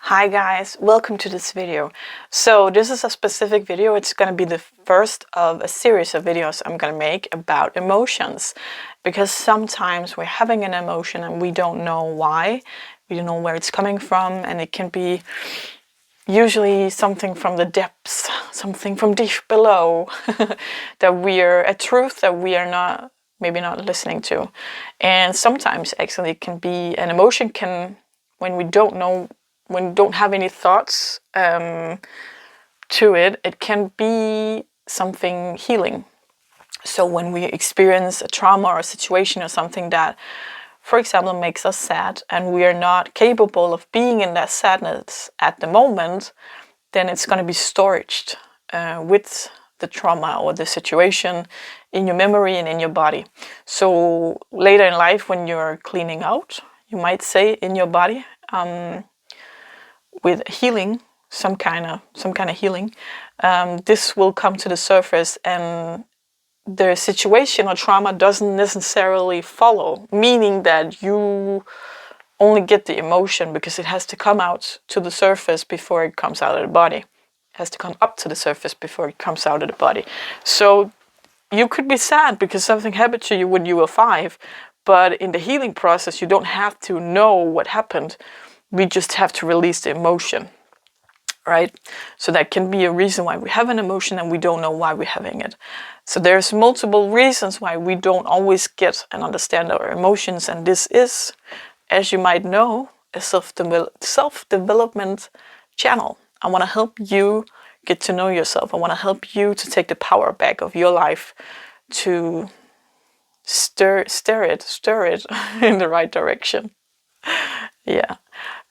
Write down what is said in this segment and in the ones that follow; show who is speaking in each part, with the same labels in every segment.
Speaker 1: Hi guys, welcome to this video. So this is a specific video. It's going to be the first of a series of videos I'm going to make about emotions, because sometimes we're having an emotion and we don't know why, we don't know where it's coming from, and it can be usually something from the depths, something from deep below, a truth that we are not, maybe not listening to. And sometimes actually it can be, an emotion can, when we don't know, when you don't have any thoughts to it, it can be something healing. So when we experience a trauma or a situation or something that, for example, makes us sad and we are not capable of being in that sadness at the moment, then it's going to be stored with the trauma or the situation in your memory and in your body. So later in life, when you're cleaning out, you might say, in your body, with healing, some kind of healing, this will come to the surface, and the situation or trauma doesn't necessarily follow, meaning that you only get the emotion because it has to come out to the surface before it comes out of the body. It has to come up to the surface before it comes out of the body. So you could be sad because something happened to you when you were 5, but in the healing process, you don't have to know what happened. We just have to release the emotion, right? So that can be a reason why we have an emotion and we don't know why we're having it. So there's multiple reasons why we don't always get and understand our emotions, and this is, as you might know, a self-development channel. I want to help you get to know yourself. I want to help you to take the power back of your life, to stir it in the right direction. Yeah.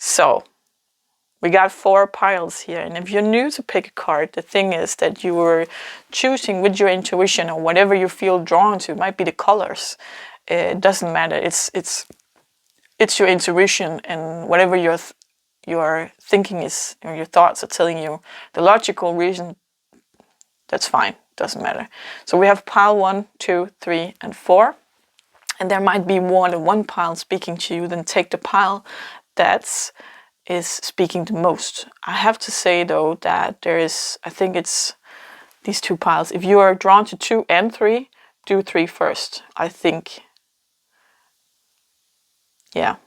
Speaker 1: So we got 4 piles here, and if you're new to pick a card, the thing is that you were choosing with your intuition or whatever you feel drawn to. It might be the colors. It doesn't matter. It's your intuition, and whatever your thinking is, or your thoughts are telling you, the logical reason, that's fine. Doesn't matter. So we have pile 1, 2, 3, and 4. And there might be more than one pile speaking to you. Then take the pile that is speaking the most. I have to say though that there is, I think it's these 2 piles. If you are drawn to 2 and 3, do 3 first. I think, yeah,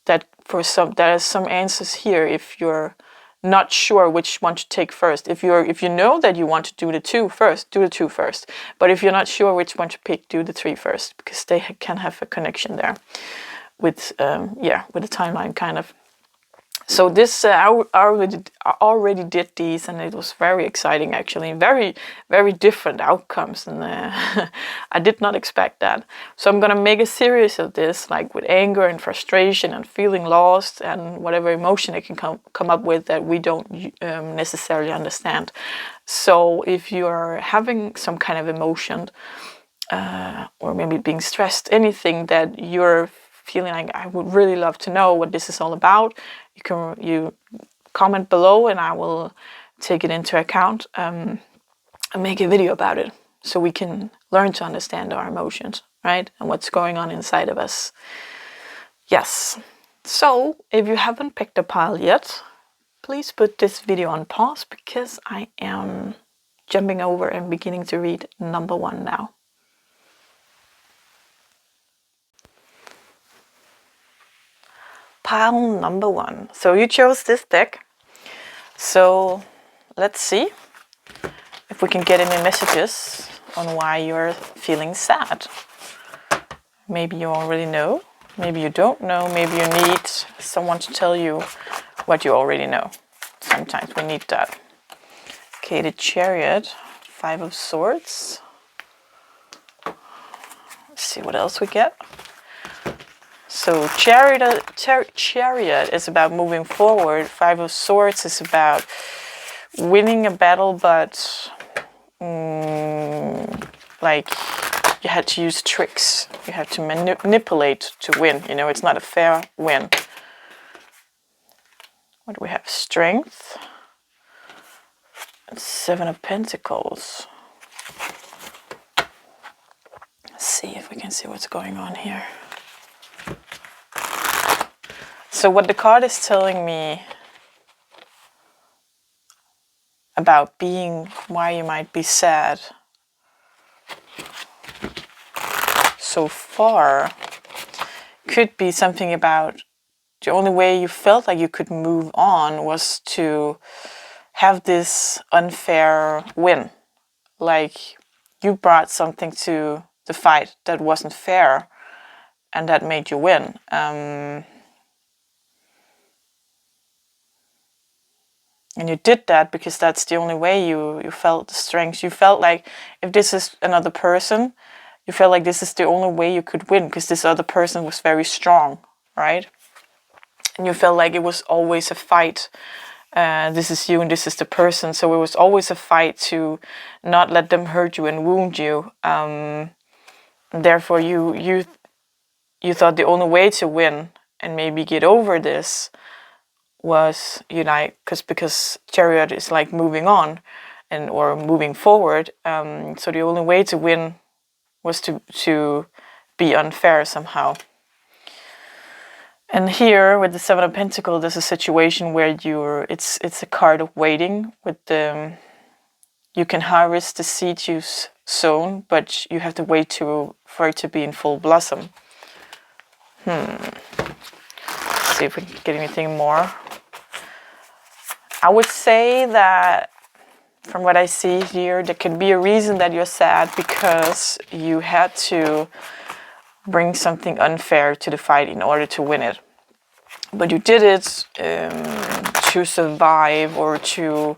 Speaker 1: that for some, there are some answers here. If you're not sure which one to take first, if you know that you want to do the 2 first, do the 2 first. But if you're not sure which one to pick, do the 3 first, because they can have a connection there with with the timeline kind of. So this I already did these, and it was very exciting actually. Very, very different outcomes, and I did not expect that. So I'm gonna make a series of this, like with anger and frustration and feeling lost and whatever emotion it can come up with that we don't necessarily understand. So if you are having some kind of emotion, or maybe being stressed, anything that you're feeling like, I would really love to know what this is all about, you comment below and I will take it into account and make a video about it, so we can learn to understand our emotions, right? And what's going on inside of us. Yes. So if you haven't picked a pile yet, please put this video on pause, because I am jumping over and beginning to read number 1 now. Pile number 1. So you chose this deck. So let's see if we can get any messages on why you're feeling sad. Maybe you already know. Maybe you don't know. Maybe you need someone to tell you what you already know. Sometimes we need that. Okay, the Chariot, 5 of Swords. Let's see what else we get. So Chariot is about moving forward. 5 of Swords is about winning a battle, but like you had to use tricks. You had to manipulate to win. You know, it's not a fair win. What do we have? Strength. 7 of Pentacles. Let's see if we can see what's going on here. So what the card is telling me about being, why you might be sad so far, could be something about the only way you felt like you could move on was to have this unfair win. Like you brought something to the fight that wasn't fair and that made you win. And you did that because that's the only way you felt the strength. You felt like if this is another person, you felt like this is the only way you could win because this other person was very strong, right? And you felt like it was always a fight. This is you and this is the person. So it was always a fight to not let them hurt you and wound you. Therefore, you thought the only way to win and maybe get over this was unite, because Chariot is like moving on or moving forward. So the only way to win was to be unfair somehow. And here with the Seven of Pentacles, there's a situation where it's a card of waiting. With the you can harvest the seed you've sown, but you have to wait for it to be in full blossom. Let's see if we can get anything more. I would say that from what I see here, there could be a reason that you're sad because you had to bring something unfair to the fight in order to win it. But you did it to survive or to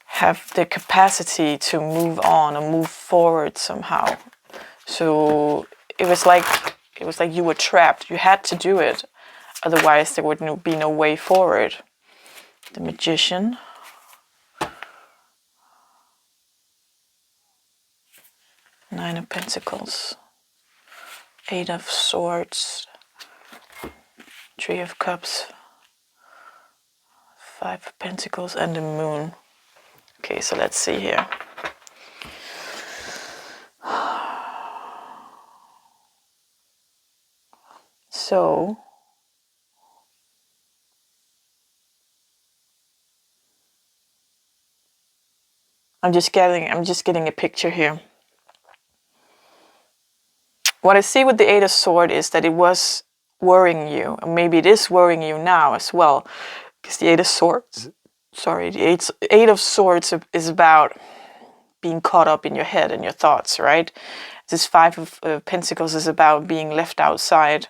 Speaker 1: have the capacity to move on or move forward somehow. So it was like you were trapped. You had to do it. Otherwise, there would be no way forward. The Magician. Nine of Pentacles. Eight of Swords. Three of Cups. Five of Pentacles and the Moon. Okay, so let's see here. So I'm just getting a picture here. What I see with the Eight of Swords is that it was worrying you, and maybe it is worrying you now as well, because the Eight of Swords, the Eight of Swords is about being caught up in your head and your thoughts, right? This Five of Pentacles is about being left outside.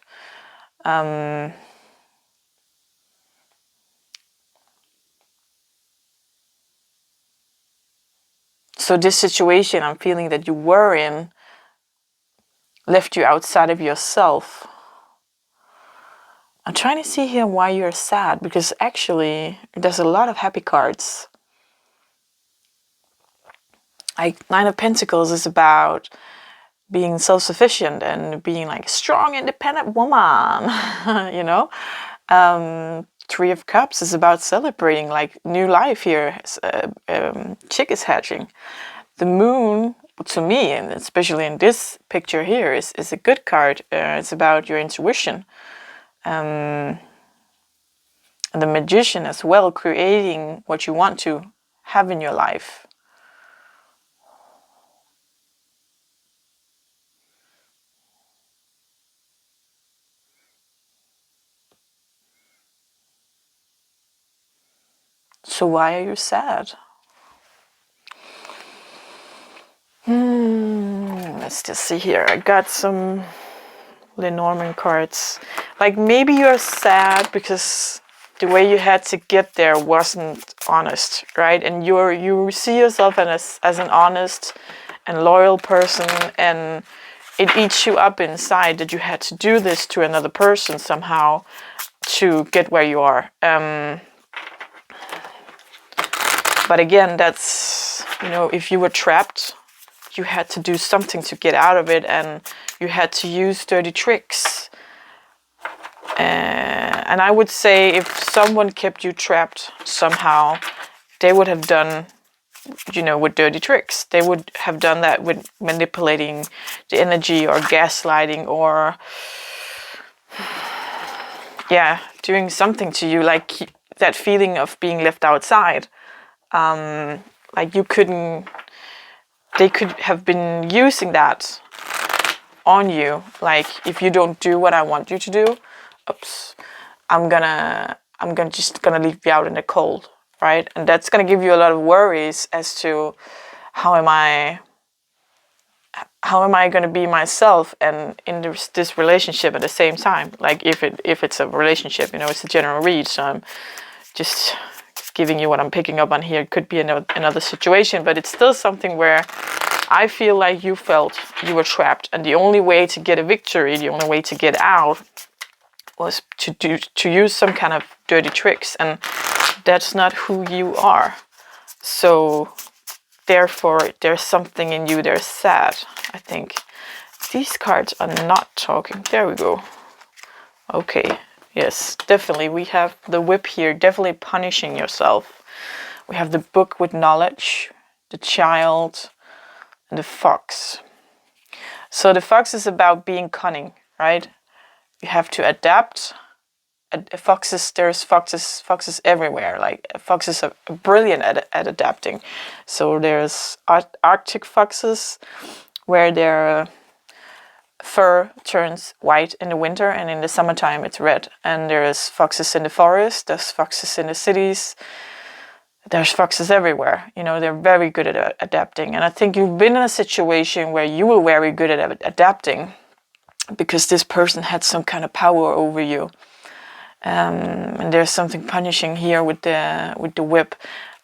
Speaker 1: So this situation I'm feeling that you were in left you outside of yourself. I'm trying to see here why you're sad, because actually there's a lot of happy cards. Like Nine of Pentacles is about being self-sufficient and being like a strong, independent woman, you know. Three of Cups is about celebrating like new life here. Chick is hatching. The Moon, to me, and especially in this picture here, is a good card. It's about your intuition. And the Magician as well, creating what you want to have in your life. So why are you sad? Let's just see here. I got some Lenormand cards. Like maybe you're sad because the way you had to get there wasn't honest, right? And you see yourself as an honest and loyal person, and it eats you up inside that you had to do this to another person somehow to get where you are. But again, that's, you know, if you were trapped, you had to do something to get out of it, and you had to use dirty tricks. And I would say if someone kept you trapped somehow, they would have done, you know, with dirty tricks. They would have done that with manipulating the energy or gaslighting or doing something to you, like that feeling of being left outside. Like they could have been using that on you. Like, if you don't do what I want you to do, I'm just gonna leave you out in the cold, right? And that's gonna give you a lot of worries as to how am I going to be myself and in this relationship at the same time? Like, if it's a relationship, it's a general read, so I'm just giving you what I'm picking up on here. It could be another situation, but it's still something where I feel like you felt you were trapped, and the only way to get a victory, the only way to get out, was to use some kind of dirty tricks, and that's not who you are. So therefore, there's something in you that's sad, I think. These cards are not talking. There we go. Okay, yes, definitely. We have the whip here, definitely punishing yourself. We have the book with knowledge, the child, and the fox. So the fox is about being cunning, right? You have to adapt. There's foxes everywhere. Like, foxes are brilliant at adapting. So there's Arctic foxes, where their fur turns white in the winter, and in the summertime it's red. And there's foxes in the forest, there's foxes in the cities, there's foxes everywhere. They're very good at adapting. And I think you've been in a situation where you were very good at adapting, because this person had some kind of power over you. And there's something punishing here with the whip.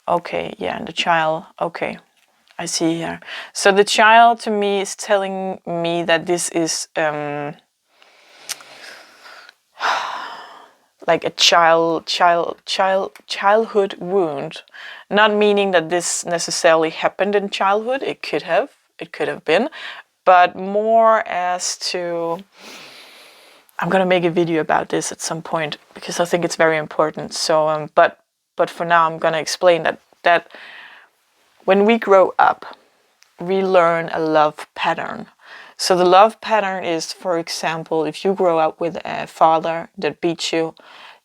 Speaker 1: Okay, yeah, and the child. Okay, I see here. So the child, to me, is telling me that this is like a childhood wound. Not meaning that this necessarily happened in childhood. It could have been, but more as to, I'm gonna make a video about this at some point, because I think it's very important. So, but for now, I'm gonna explain that when we grow up, we learn a love pattern. So the love pattern is, for example, if you grow up with a father that beats you,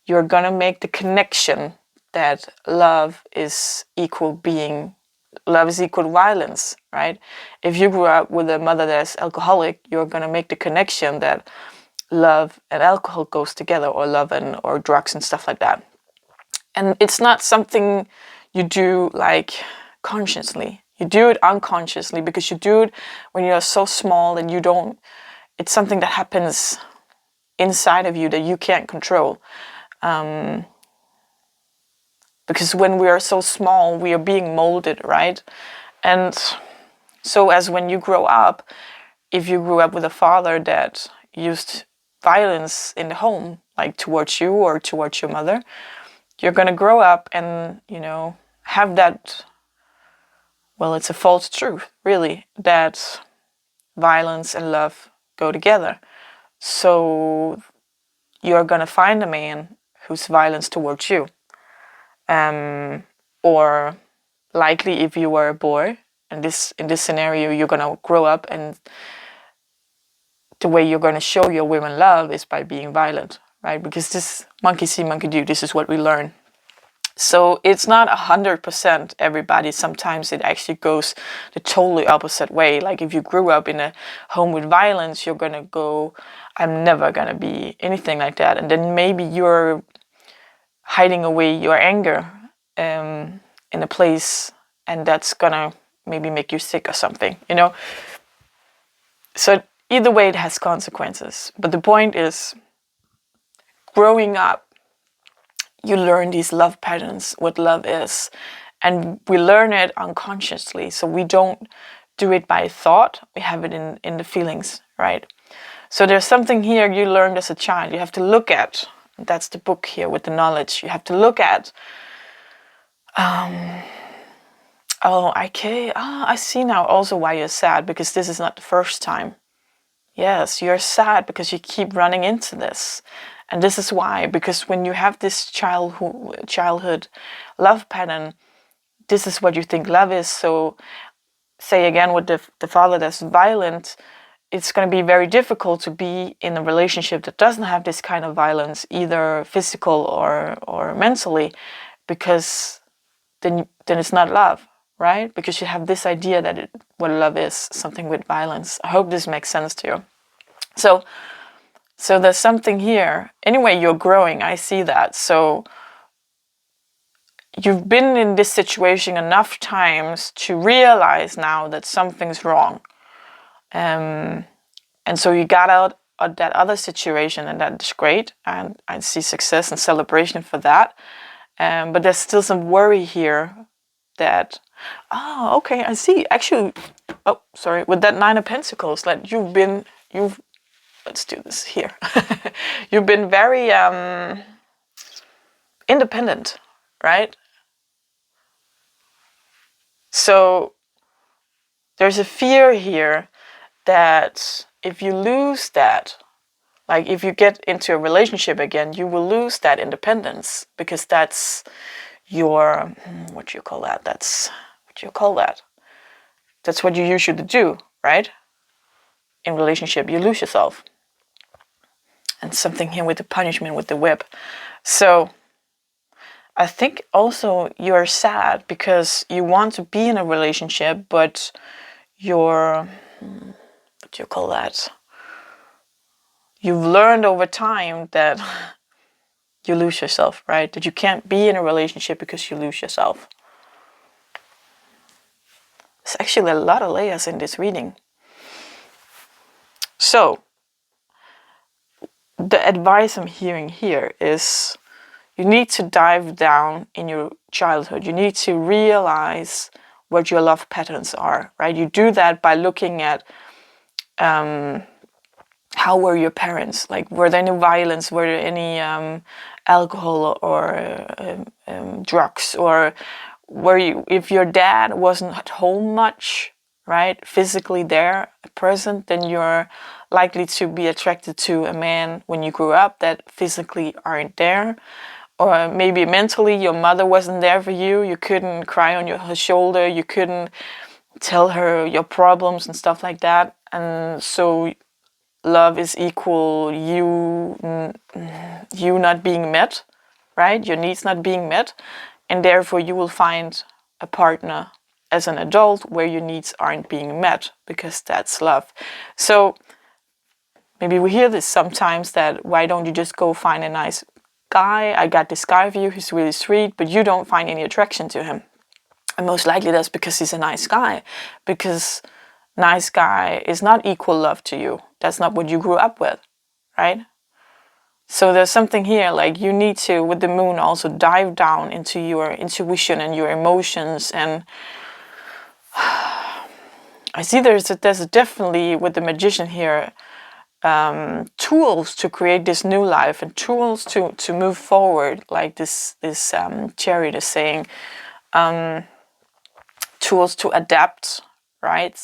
Speaker 1: you're gonna make the connection that love is equal violence, right? If you grew up with a mother that's alcoholic, you're gonna make the connection that love and alcohol goes together, or love or drugs and stuff like that. And it's not something you do like consciously. You do it unconsciously, because you do it when you're so small and it's something that happens inside of you that you can't control. Because when we are so small, we are being molded, right? And so as when you grow up, if you grew up with a father that used violence in the home, like towards you or towards your mother, you're going to grow up and, have that, well, it's a false truth, really, that violence and love go together. So you're going to find a man who's violent towards you. Or likely, if you were a boy, in this scenario, you're going to grow up, and the way you're going to show your women love is by being violent, right? Because this monkey see, monkey do, this is what we learn. So it's not 100% everybody. Sometimes it actually goes the totally opposite way. Like, if you grew up in a home with violence, you're going to go, I'm never going to be anything like that. And then maybe you're hiding away your anger in a place, and that's going to maybe make you sick or something, So either way, it has consequences. But the point is, growing up, you learn these love patterns, what love is. And we learn it unconsciously. So we don't do it by thought. We have it in the feelings, right? So there's something here you learned as a child. You have to look at. That's the book here with the knowledge. You have to look at. I see now also why you're sad, because this is not the first time. Yes, you're sad because you keep running into this. And this is why, because when you have this childhood love pattern, this is what you think love is. So say again with the father that's violent, it's going to be very difficult to be in a relationship that doesn't have this kind of violence, either physical or mentally, because then it's not love, right? Because you have this idea that what love is, something with violence. I hope this makes sense to you. So there's something here. Anyway, you're growing. I see that. So you've been in this situation enough times to realize now that something's wrong. And so you got out of that other situation, and that's great. And I see success and celebration for that. But there's still some worry here that, okay, I see. Actually, with that 9 of Pentacles, that let's do this here. You've been very independent, right? So there's a fear here that if you lose that, like if you get into a relationship again, you will lose that independence, because that's your, what do you call that? That's what you usually do, right? In relationship, you lose yourself. And something here with the punishment, with the whip. So I think also you're sad because you want to be in a relationship, but you're, what do you call that? You've learned over time that you lose yourself, right? That you can't be in a relationship because you lose yourself. There's actually a lot of layers in this reading. So the advice I'm hearing here is you need to dive down in your childhood. You need to realize what your love patterns are, right? You do that by looking at how were your parents? Like, were there any violence? Were there any alcohol or drugs? Or if your dad wasn't at home much, right, physically there, present, then you're likely to be attracted to a man when you grew up that physically aren't there. Or maybe mentally your mother wasn't there for you. You couldn't cry on her shoulder. You couldn't tell her your problems and stuff like that. And so love is equal you not being met, right? Your needs not being met. And therefore you will find a partner as an adult where your needs aren't being met, because that's love. So maybe we hear this sometimes, that why don't you just go find a nice guy? I got this guy for you, he's really sweet, but you don't find any attraction to him. And most likely that's because he's a nice guy, because nice guy is not equal love to you. That's not what you grew up with, right? So there's something here, like you need to, with the moon, also dive down into your intuition and your emotions. And I see there's definitely, with the magician here, tools to create this new life and tools to move forward, like this chariot is saying, tools to adapt, right?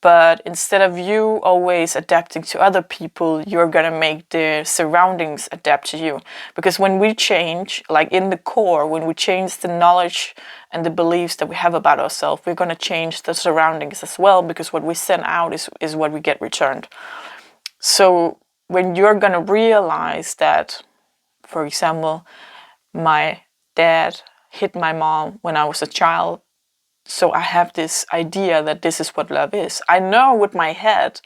Speaker 1: But instead of you always adapting to other people, you're gonna make the surroundings adapt to you. Because when we change, like in the core, when we change the knowledge and the beliefs that we have about ourselves, we're gonna change the surroundings as well, because what we send out is what we get returned. So when you're gonna realize that, for example, my dad hit my mom when I was a child, so I have this idea that this is what love is. I know with my head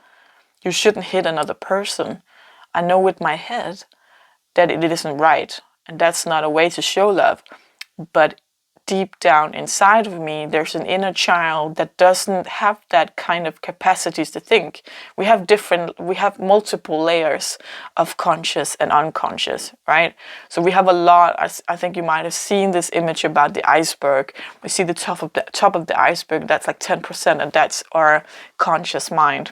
Speaker 1: you shouldn't hit another person. I know with my head that it isn't right, and that's not a way to show love. But deep down inside of me, there's an inner child that doesn't have that kind of capacities to think. We have multiple layers of conscious and unconscious, right? So we have a lot. I think you might have seen this image about the iceberg. We see the top of the iceberg, that's like 10%, and that's our conscious mind.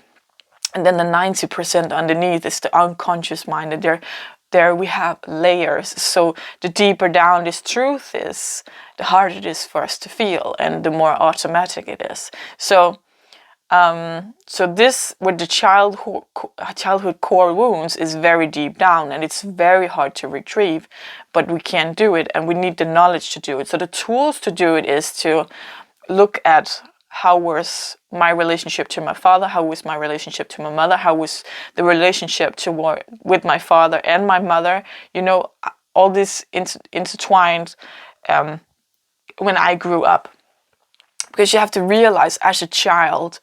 Speaker 1: And then the 90% underneath is the unconscious mind, and there we have layers. So the deeper down this truth is, the harder it is for us to feel, and the more automatic it is. So this with the childhood core wounds is very deep down, and it's very hard to retrieve, but we can do it, and we need the knowledge to do it. So the tools to do it is to look at how was my relationship to my father, how was my relationship to my mother, how was the relationship with my father and my mother, you know, all this intertwined when I grew up. Because you have to realize as a child,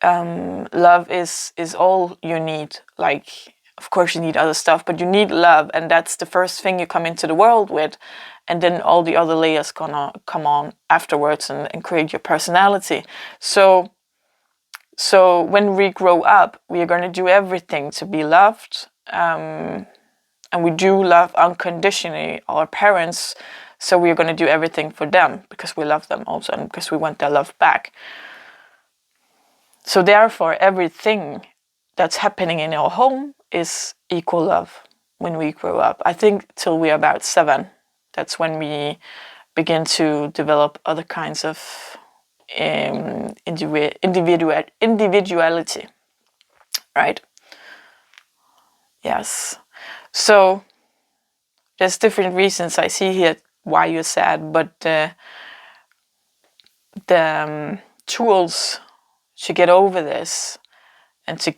Speaker 1: love is all you need. Like, of course you need other stuff, but you need love, and that's the first thing you come into the world with, and then all the other layers gonna come on afterwards and create your personality. So when we grow up, we are gonna do everything to be loved, and we do love unconditionally our parents. So we're gonna do everything for them because we love them also, and because we want their love back. So therefore, everything that's happening in our home is equal love when we grow up. I think till we're about 7, that's when we begin to develop other kinds of individuality, right? Yes. So there's different reasons I see here why you're sad, but the tools to get over this and to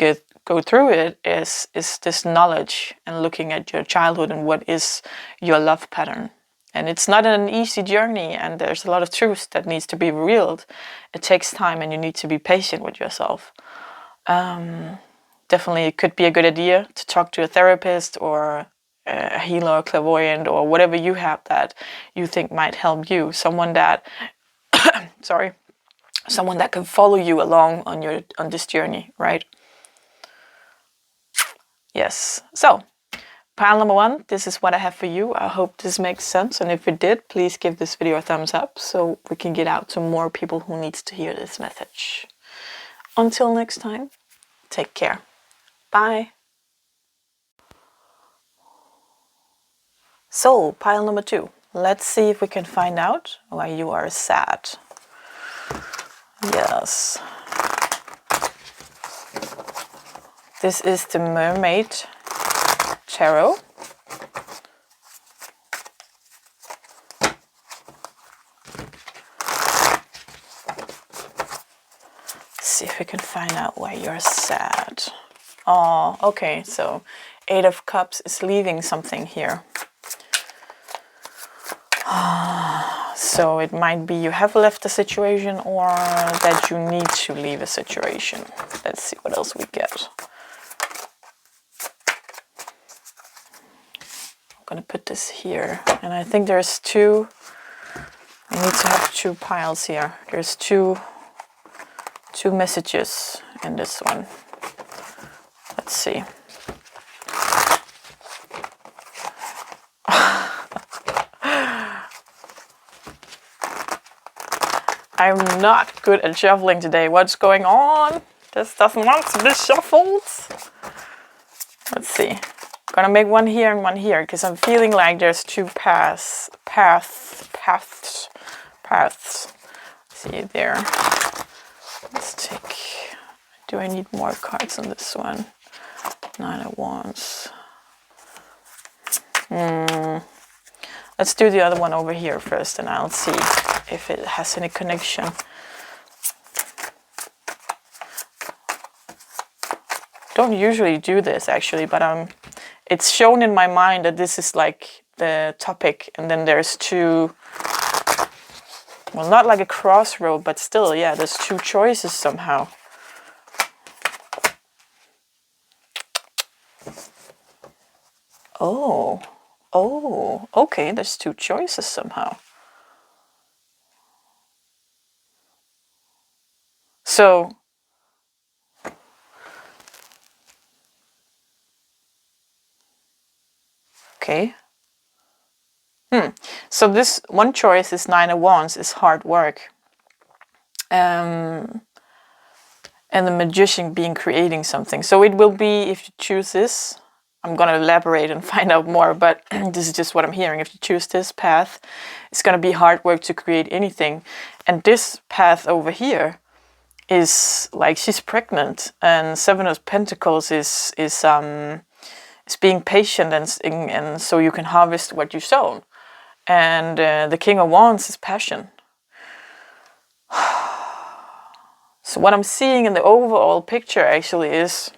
Speaker 1: go through it is this knowledge and looking at your childhood and what is your love pattern. And it's not an easy journey, and there's a lot of truth that needs to be revealed. It takes time, and you need to be patient with yourself. Definitely, it could be a good idea to talk to a therapist or a healer or clairvoyant or whatever you have that you think might help you. Someone that, someone that can follow you along on this journey, right? Yes. So, pile number 1, this is what I have for you. I hope this makes sense, and if it did, please give this video a thumbs up so we can get out to more people who needs to hear this message. Until next time, take care. Bye. So, pile number 2. Let's see if we can find out why you are sad. Yes. This is the Mermaid Tarot. Let's see if we can find out why you're sad. Oh, okay, so 8 of Cups is leaving something here. So it might be you have left a situation or that you need to leave a situation. Let's see what else we get. I'm gonna put this here, and I think there's 2. I need to have 2 piles here. There's two messages in this one. Let's see. I'm not good at shuffling today. What's going on? This doesn't want to be shuffled. Let's see. I'm gonna make one here and one here because I'm feeling like there's 2 paths. See there. Let's take. Do I need more cards on this one? 9 of Wands. Let's do the other one over here first, and I'll see if it has any connection. Don't usually do this actually, but it's shown in my mind that this is like the topic, and then there's 2. Well, not like a crossroad, but still, yeah, there's 2 choices somehow. Oh, okay, there's 2 choices somehow. So, okay. So this one choice is 9 of Wands, is hard work. And the Magician being creating something. So it will be, if you choose this, I'm going to elaborate and find out more, but this is just what I'm hearing. If you choose this path, it's going to be hard work to create anything. And this path over here is like she's pregnant, and 7 of Pentacles is being patient, and so you can harvest what you sow. And the King of Wands is passion. So what I'm seeing in the overall picture actually is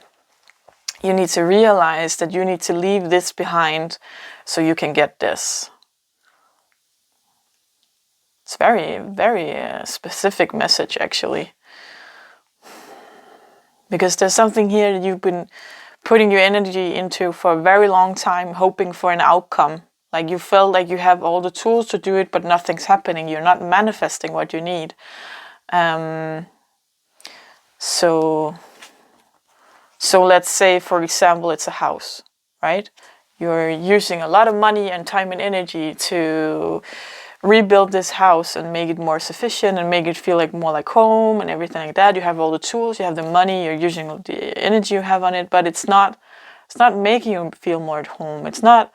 Speaker 1: you need to realize that you need to leave this behind so you can get this. It's very, very specific message actually. Because there's something here that you've been putting your energy into for a very long time, hoping for an outcome. Like you felt like you have all the tools to do it, but nothing's happening. You're not manifesting what you need. So let's say, for example, it's a house, right? You're using a lot of money and time and energy to rebuild this house and make it more sufficient and make it feel like more like home and everything like that. You have all the tools, you have the money, you're using the energy you have on it, but it's not making you feel more at home. It's not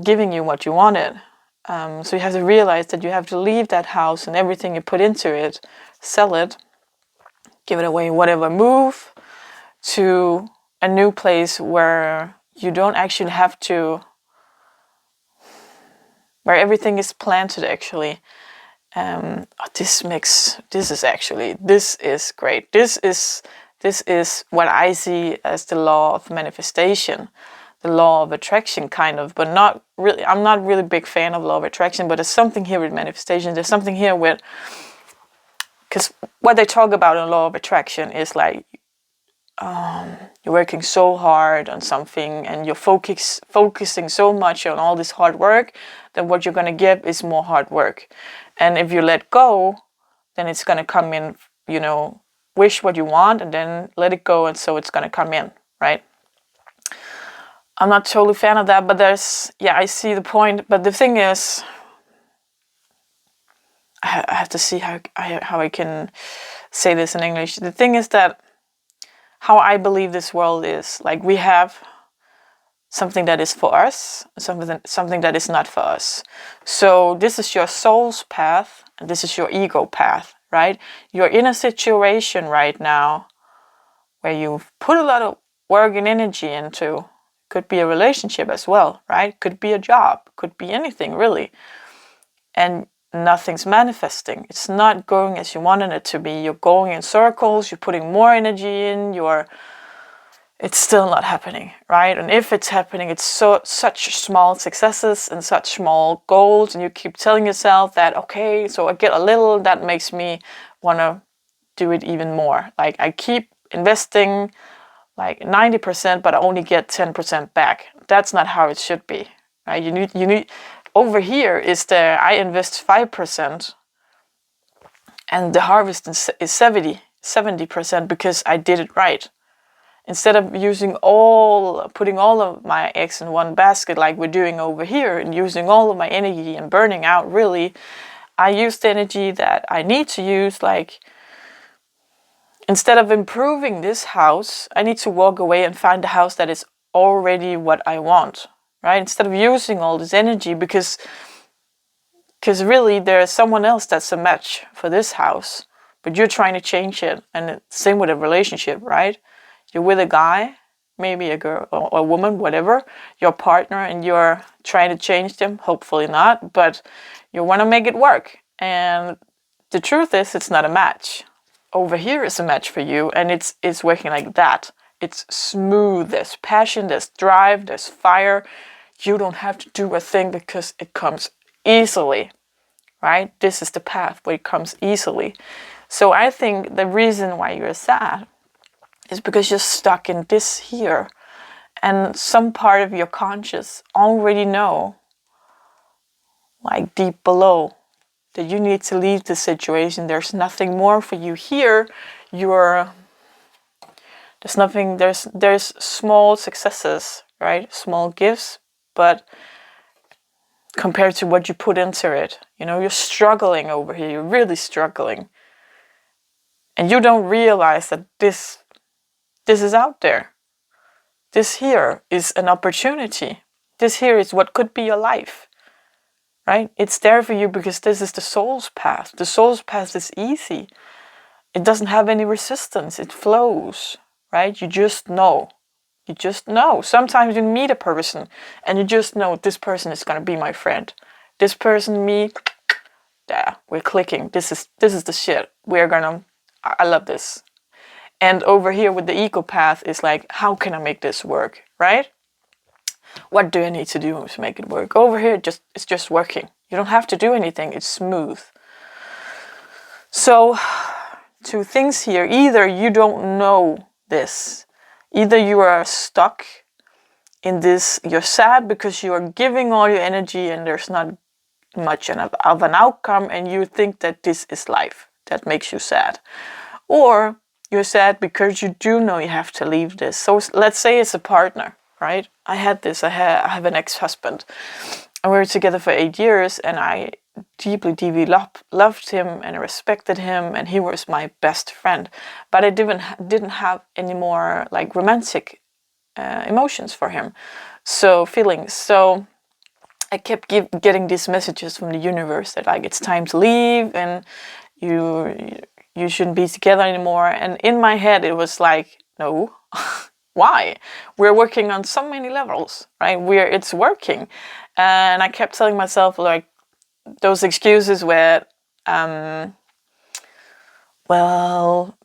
Speaker 1: giving you what you wanted. So you have to realize that you have to leave that house and everything you put into it, sell it, give it away, whatever, move to a new place where you don't actually have to, where everything is planted actually. This is great. This is what I see as the law of manifestation, the law of attraction kind of, but not really. I'm not really a big fan of law of attraction, but there's something here with manifestation. There's something here with, because what they talk about in law of attraction is like, you're working so hard on something and you're focusing so much on all this hard work that what you're going to get is more hard work. And if you let go, then it's going to come in, wish what you want and then let it go, and so it's going to come in, right? I'm not totally a fan of that, but I see the point. But the thing is, I have to see how I can say this in English. The thing is that how I believe this world is, like, we have something that is for us, something that is not for us. So this is your soul's path, and this is your ego path, right? You're in a situation right now where you've put a lot of work and energy into. Could be a relationship as well, right? Could be a job, could be anything really. And nothing's manifesting. It's not going as you wanted it to be. You're going in circles, you're putting more energy in, it's still not happening, right? And if it's happening, it's such small successes and such small goals, and you keep telling yourself that, okay, so I get a little, that makes me want to do it even more. Like, I keep investing like 90%, but I only get 10% back. That's not how it should be, right? You need over here is I invest 5% and the harvest is 70% because I did it right. Instead of putting all of my eggs in one basket like we're doing over here and using all of my energy and burning out, really, I use the energy that I need to use. Like, instead of improving this house, I need to walk away and find a house that is already what I want, right? Instead of using all this energy because really there's someone else that's a match for this house, but you're trying to change it. And same with a relationship, right? You're with a guy, maybe a girl or a woman, whatever, your partner, and you're trying to change them. Hopefully not, but you want to make it work. And the truth is, it's not a match. Over here is a match for you, and it's working like that. It's smooth, there's passion, there's drive, there's fire. You don't have to do a thing because it comes easily, right? This is the path where it comes easily. So I think the reason why you're sad is because you're stuck in this here, and some part of your conscious already know, like deep below, that you need to leave the situation. There's nothing more for you here. There's small successes, right? Small gifts, but compared to what you put into it, you're struggling over here. You're really struggling. And you don't realize that this is out there. This here is an opportunity. This here is what could be your life, right? It's there for you because this is the soul's path. The soul's path is easy. It doesn't have any resistance. It flows, right? You just know. You just know. Sometimes you meet a person and you just know this person is going to be my friend. This person, me, yeah, we're clicking. This is the shit. I love this. And over here with the ego path is like, how can I make this work, right? What do I need to do to make it work? Over here, it's just working. You don't have to do anything. It's smooth. So, two things here. Either you don't know this. Either you are stuck in this. You're sad because you are giving all your energy and there's not much of an outcome, and you think that this is life. That makes you sad. Or you're sad because you do know you have to leave this. So let's say it's a partner, right? I have an ex-husband, and we were together for 8 years, and I deeply loved him and respected him, and he was my best friend. But I didn't have any more like romantic emotions for him, so feelings. So I kept getting these messages from the universe that like it's time to leave and you shouldn't be together anymore. And in my head it was like, no, why? We're working on so many levels, right? It's working. And I kept telling myself like those excuses where, well,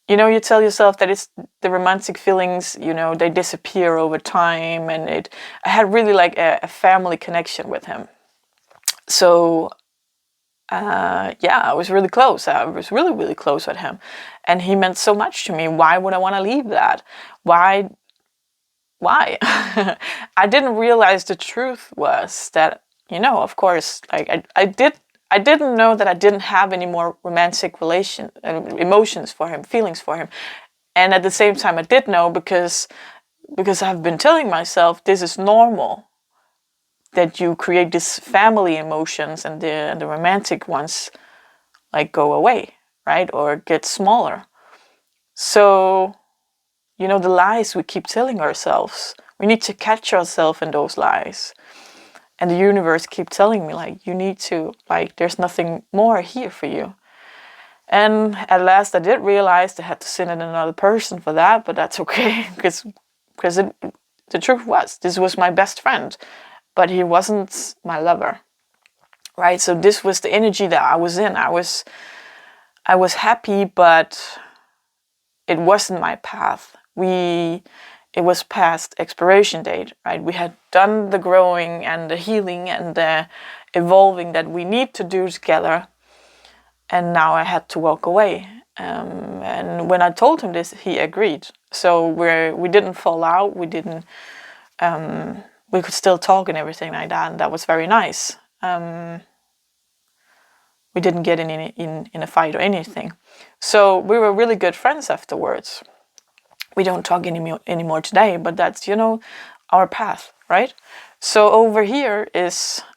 Speaker 1: you know, you tell yourself that it's the romantic feelings, you know, they disappear over time. And I had really like a family connection with him. So, I was really close. I was really, really close with him. And he meant so much to me. Why would I want to leave that? Why? I didn't realize the truth was that, you know, of course, like I didn't know that I didn't have any more romantic emotions for him, feelings for him. And at the same time, I did know because I've been telling myself this is normal, that you create these family emotions and the romantic ones like go away, right? Or get smaller. So, you know, the lies we keep telling ourselves, we need to catch ourselves in those lies. And the universe keeps telling me, like, you need to, like, there's nothing more here for you. And at last I did realize I had to send in another person for that, but that's okay, because the truth was, this was my best friend, but he wasn't my lover, right? So this was the energy that I was in. I was happy, but it wasn't my path. It was past expiration date, right? We had done the growing and the healing and the evolving that we need to do together. And now I had to walk away. And when I told him this, he agreed. So we didn't fall out. We could still talk and everything like that. And that was very nice. We didn't get in a fight or anything. So we were really good friends afterwards. We don't talk anymore today, but that's, you know, our path, right? So over here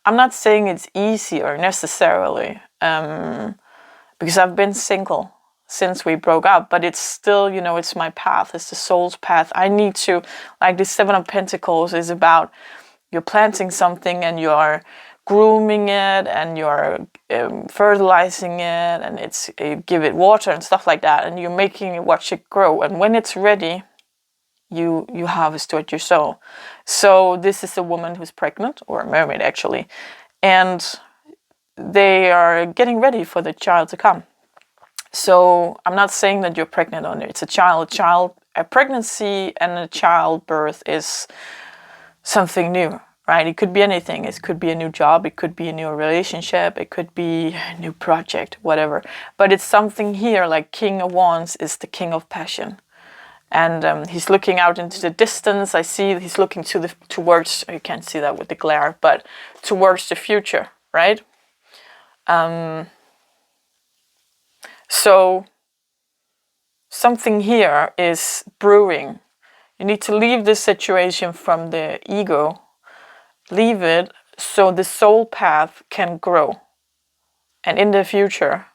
Speaker 1: I'm not saying it's easier necessarily, because I've been single since we broke up, but it's still, you know, it's my path, it's the soul's path. I need to, like the Seven of Pentacles is about, you're planting something and you're grooming it and you're fertilizing it, and you give it water and stuff like that, and you're making it, watch it grow, and when it's ready, you harvest what you sow. So this is a woman who's pregnant, or a mermaid actually, and they are getting ready for the child to come. So I'm not saying that you're pregnant on it. It's a child. A pregnancy and a childbirth is something new, right? It could be anything. It could be a new job. It could be a new relationship. It could be a new project, whatever. But it's something here, like King of Wands is the king of passion. And he's looking out into the distance. I see he's looking towards, you can't see that with the glare, but towards the future, right? So something here is brewing. You need to leave this situation from the ego. Leave it so the soul path can grow. And in the future,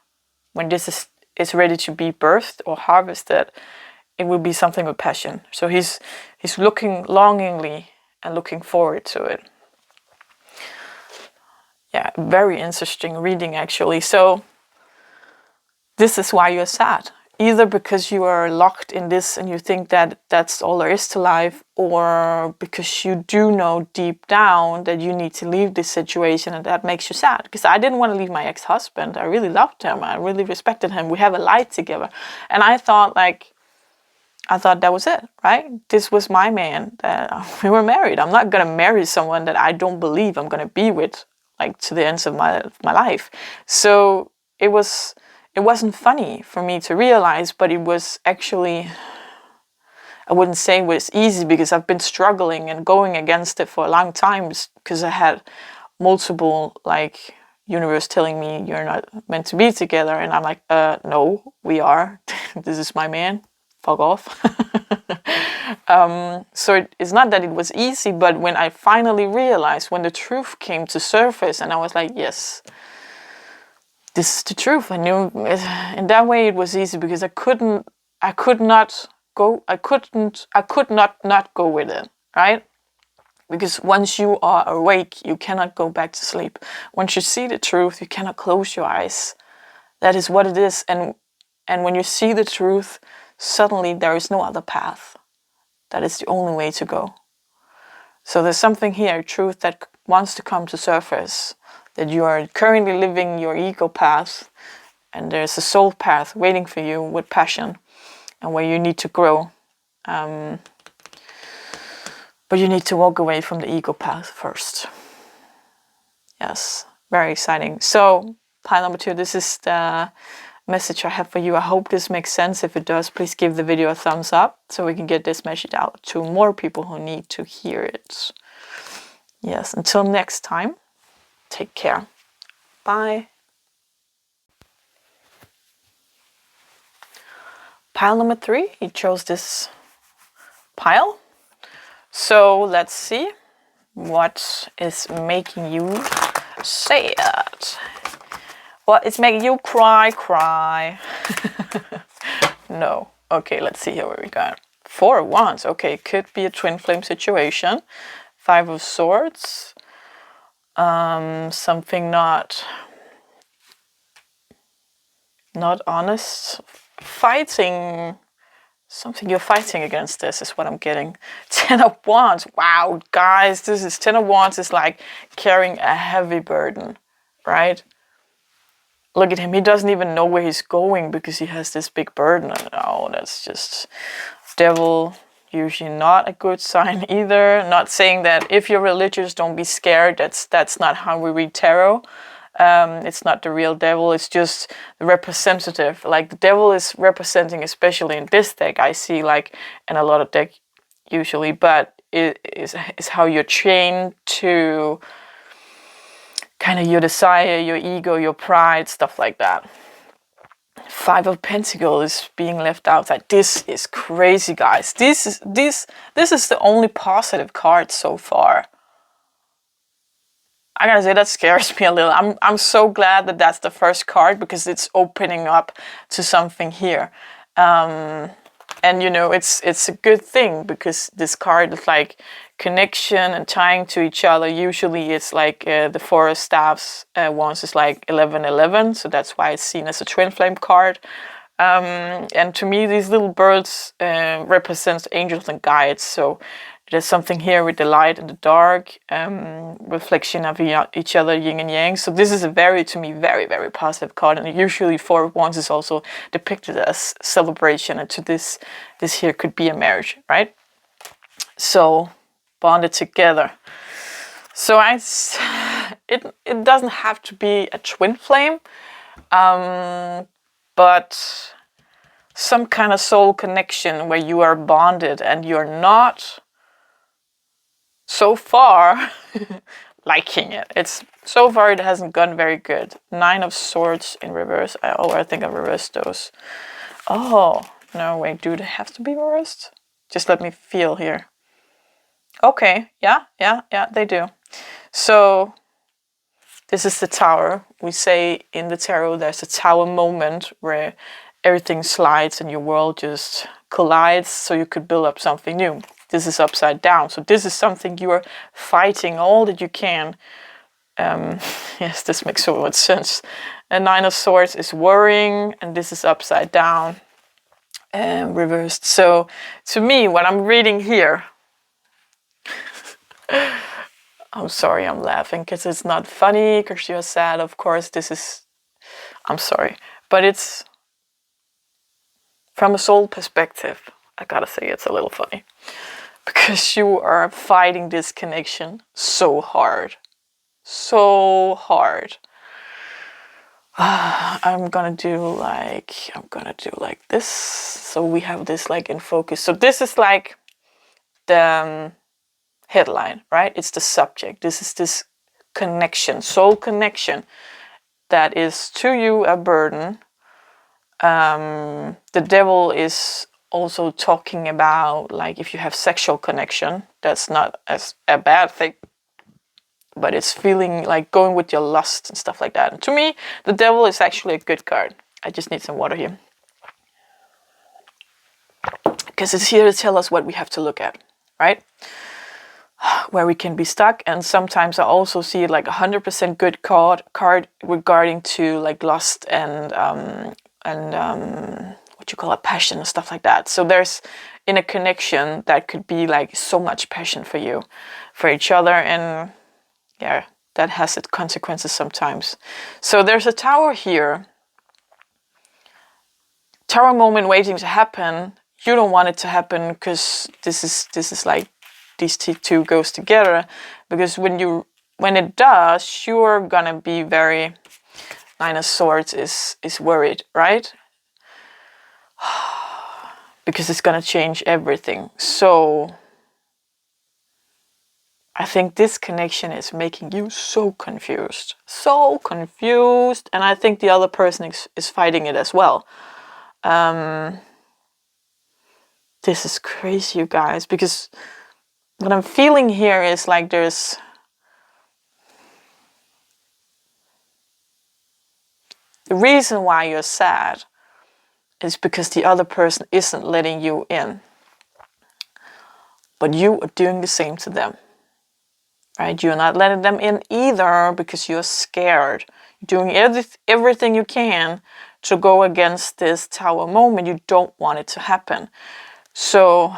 Speaker 1: when this is ready to be birthed or harvested, it will be something with passion. So he's looking longingly and looking forward to it. Yeah, very interesting reading actually. So this is why you're sad. either because you are locked in this and you think that that's all there is to life, or because you do know deep down that you need to leave this situation and that makes you sad. Because I didn't want to leave my ex-husband. I really loved him. I really respected him. We have a life together. And I thought that was it, right? This was my man. That we were married. I'm not going to marry someone that I don't believe I'm going to be with, like, to the ends of my life. So it wasn't funny for me to realize, but it was actually, I wouldn't say it was easy, because I've been struggling and going against it for a long time, because I had multiple, like, universe telling me you're not meant to be together. And I'm like, no, we are. This is my man. Fuck off. So it's not that it was easy, but when I finally realized, when the truth came to surface, and I was like, yes, this is the truth. I knew in that way it was easy, because I could not not go with it, right? Because once you are awake, you cannot go back to sleep. Once you see the truth, you cannot close your eyes. That is what it is. And when you see the truth, suddenly there is no other path. That is the only way to go. So there's something here, truth, that wants to come to surface, that you are currently living your ego path, and there's a soul path waiting for you with passion, and where you need to grow. But you need to walk away from the ego path first. Yes, very exciting. So, pile number 2, this is the message I have for you. I hope this makes sense. If it does, please give the video a thumbs up so we can get this message out to more people who need to hear it. Yes, until next time, take care. Bye. Pile number 3, you chose this pile. So let's see what is making you sad. What is making you cry? No. Okay, let's see here what we got. 4 of Wands. Okay, could be a twin flame situation. 5 of Swords. Something not honest. Fighting. Something you're fighting against this is what I'm getting. 10 of Wands. Wow, guys, this is 10 of Wands is like carrying a heavy burden, right? Look at him. He doesn't even know where he's going because he has this big burden. Oh, that's just devil. Usually not a good sign either. Not saying that if you're religious, don't be scared. That's not how we read tarot. It's not the real devil. It's just the representative. Like the devil is representing, especially in this deck, I see, like in a lot of deck usually, but it is how you're trained to kind of your desire, your ego, your pride, stuff like that. 5 of Pentacles is being left outside. This is crazy, guys. This is the only positive card so far. I gotta say, that scares me a little. I'm so glad that that's the first card, because it's opening up to something here. And you know, it's a good thing, because this card is like connection and tying to each other. Usually it's like the 4 of Staffs once is like 11-11, so that's why it's seen as a twin flame card. And to me, these little birds represent angels and guides. So there's something here with the light and the dark, reflection of each other, yin and yang. So this is to me, very, very positive card. And usually 4 of Wands is also depicted as celebration. And to this here could be a marriage, right? So bonded together. So it doesn't have to be a twin flame, but some kind of soul connection where you are bonded and you're not so far liking it. So far it hasn't gone very good. 9 of Swords in reverse. I think I reversed those. Oh, no, wait, do they have to be reversed? Just let me feel here. Okay, yeah, they do. So this is the Tower. We say in the tarot there's a tower moment where everything slides and your world just collides, so you could build up something new. This is upside down. So this is something you are fighting all that you can. Yes, this makes so much sense. And 9 of Swords is worrying, and this is upside down. reversed. So to me, what I'm reading here, I'm sorry I'm laughing because it's not funny because you're sad. Of course, I'm sorry, but it's from a soul perspective. I gotta say it's a little funny because you are fighting this connection so hard. So hard. I'm gonna do like this. So we have this like in focus. So this is like the headline, right? It's the subject. This is this connection, soul connection that is to you a burden. The devil is also talking about like if you have sexual connection, that's not as a bad thing, but it's feeling like going with your lust and stuff like that. And to me, the devil is actually a good card. I just need some water here. Because it's here to tell us what we have to look at, right? Where we can be stuck. And sometimes I also see like 100% good card regarding to like lust and what you call it, passion and stuff like that. So there's in a connection that could be like so much passion for you, for each other, and yeah, that has its consequences sometimes. So there's a tower here. Tower moment waiting to happen. You don't want it to happen because this is like these two goes together. Because when it does, you're gonna be very. Nine of Swords is worried, right? Because it's gonna change everything. So I think this connection is making you so confused. So confused. And I think the other person is fighting it as well. This is crazy, you guys, because what I'm feeling here is like there's the reason why you're sad is because the other person isn't letting you in. But you are doing the same to them. Right? You're not letting them in either because you're scared. You're doing everything you can to go against this tower moment. You don't want it to happen. So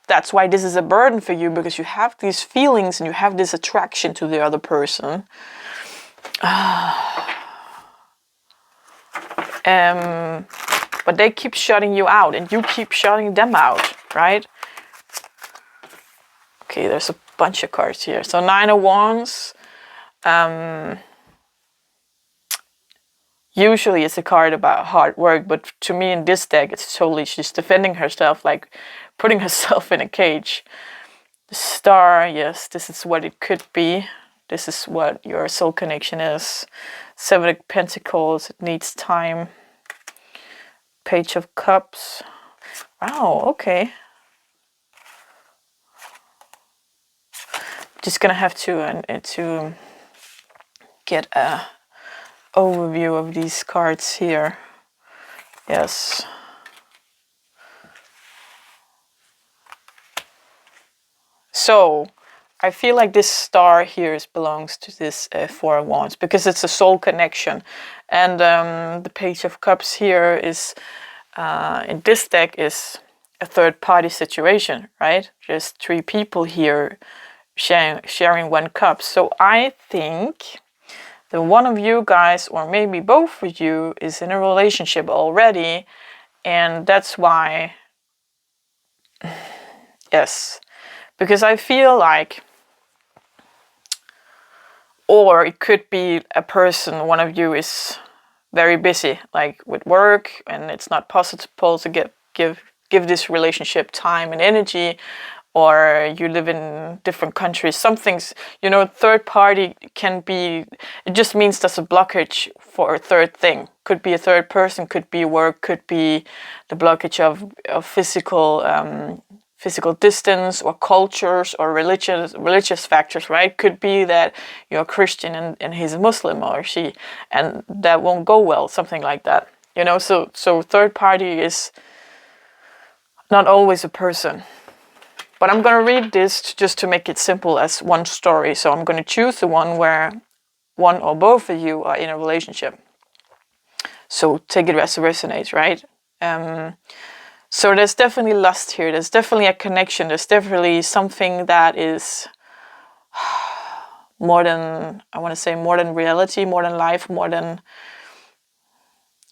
Speaker 1: that's why this is a burden for you, because you have these feelings and you have this attraction to the other person. But they keep shutting you out and you keep shutting them out, right? Okay, there's a bunch of cards here. So 9 of Wands. Usually it's a card about hard work, but to me in this deck, it's totally she's defending herself, like putting herself in a cage. The Star, yes, this is what it could be. This is what your soul connection is. 7 of Pentacles, it needs time. Page of Cups. Wow, okay. Just gonna have to get a overview of these cards here. Yes. So I feel like this star here belongs to this 4 of Wands because it's a soul connection. And the Page of Cups here is, in this deck, is a third party situation, right? Just 3 people here sharing 1 cup. So I think that one of you guys, or maybe both of you, is in a relationship already. And that's why, yes, because I feel like, or it could be a person, one of you is very busy, like with work, and it's not possible to give this relationship time and energy, or you live in different countries. Some things, third party can be, it just means there's a blockage for a third thing. Could be a third person, could be work, could be the blockage of physical distance, or cultures, or religious factors, right? Could be that you're Christian and he's a Muslim or she, and that won't go well, something like that. So third party is not always a person. But I'm going to read this just to make it simple as one story. So I'm going to choose the one where one or both of you are in a relationship. So take it as it resonates, right? So there's definitely lust here. There's definitely a connection. There's definitely something that is more than, I want to say, more than reality, more than life, more than...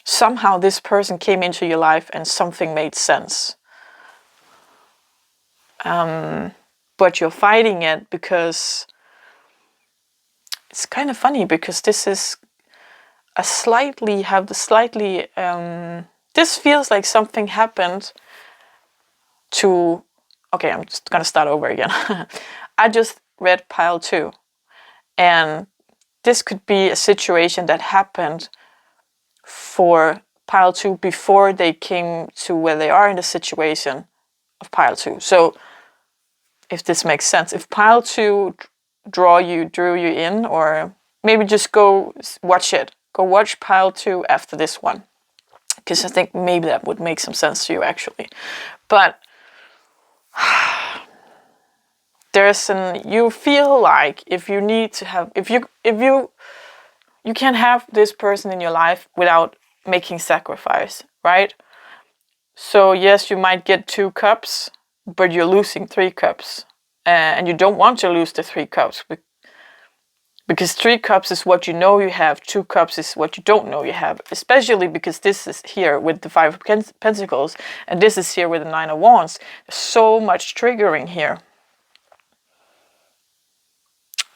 Speaker 1: Somehow this person came into your life and something made sense. But you're fighting it because... It's kind of funny because this is a slightly, this feels like something happened to... Okay, I'm just going to start over again. I just read pile 2. And this could be a situation that happened for pile 2 before they came to where they are in the situation of pile 2. So if this makes sense, if pile 2 drew you in, or maybe just go watch it. Go watch pile 2 after this one. Because I think maybe that would make some sense to you actually. But you feel like if you need to have, if you can't have this person in your life without making sacrifice, right? So yes, you might get 2 cups, but you're losing 3 cups. And you don't want to lose the 3 cups, because 3 cups is what you know you have, 2 cups is what you don't know you have. Especially because this is here with the 5 of Pentacles, and this is here with the 9 of Wands. There's so much triggering here.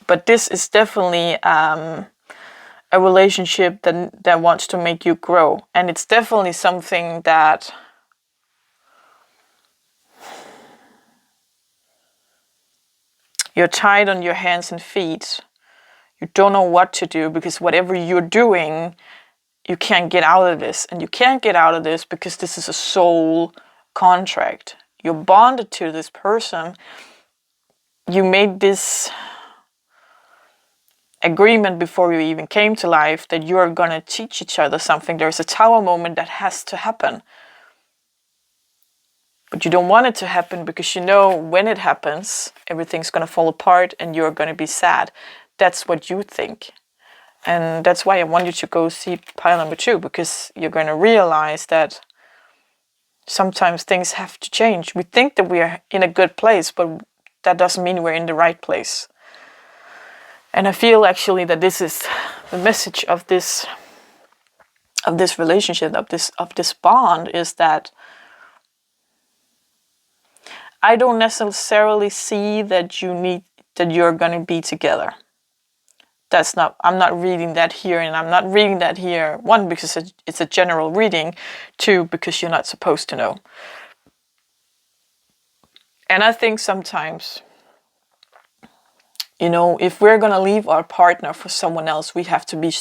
Speaker 1: But this is definitely a relationship that wants to make you grow. And it's definitely something that you're tied on your hands and feet. You don't know what to do because whatever you're doing, you can't get out of this. And you can't get out of this because this is a soul contract. You're bonded to this person. You made this agreement before you even came to life that you're going to teach each other something. There's a tower moment that has to happen. But you don't want it to happen because you know when it happens, everything's going to fall apart and you're going to be sad. That's what you think. And that's why I want you to go see pile number 2, because you're going to realize that sometimes things have to change. We think that we are in a good place, but that doesn't mean we're in the right place. And I feel actually that this is the message of this relationship, of this bond, is that I don't necessarily see that you're going to be together. I'm not reading that here, and I'm not reading that here, 1, because it's a general reading, 2, because you're not supposed to know. And I think sometimes, if we're going to leave our partner for someone else, we have to be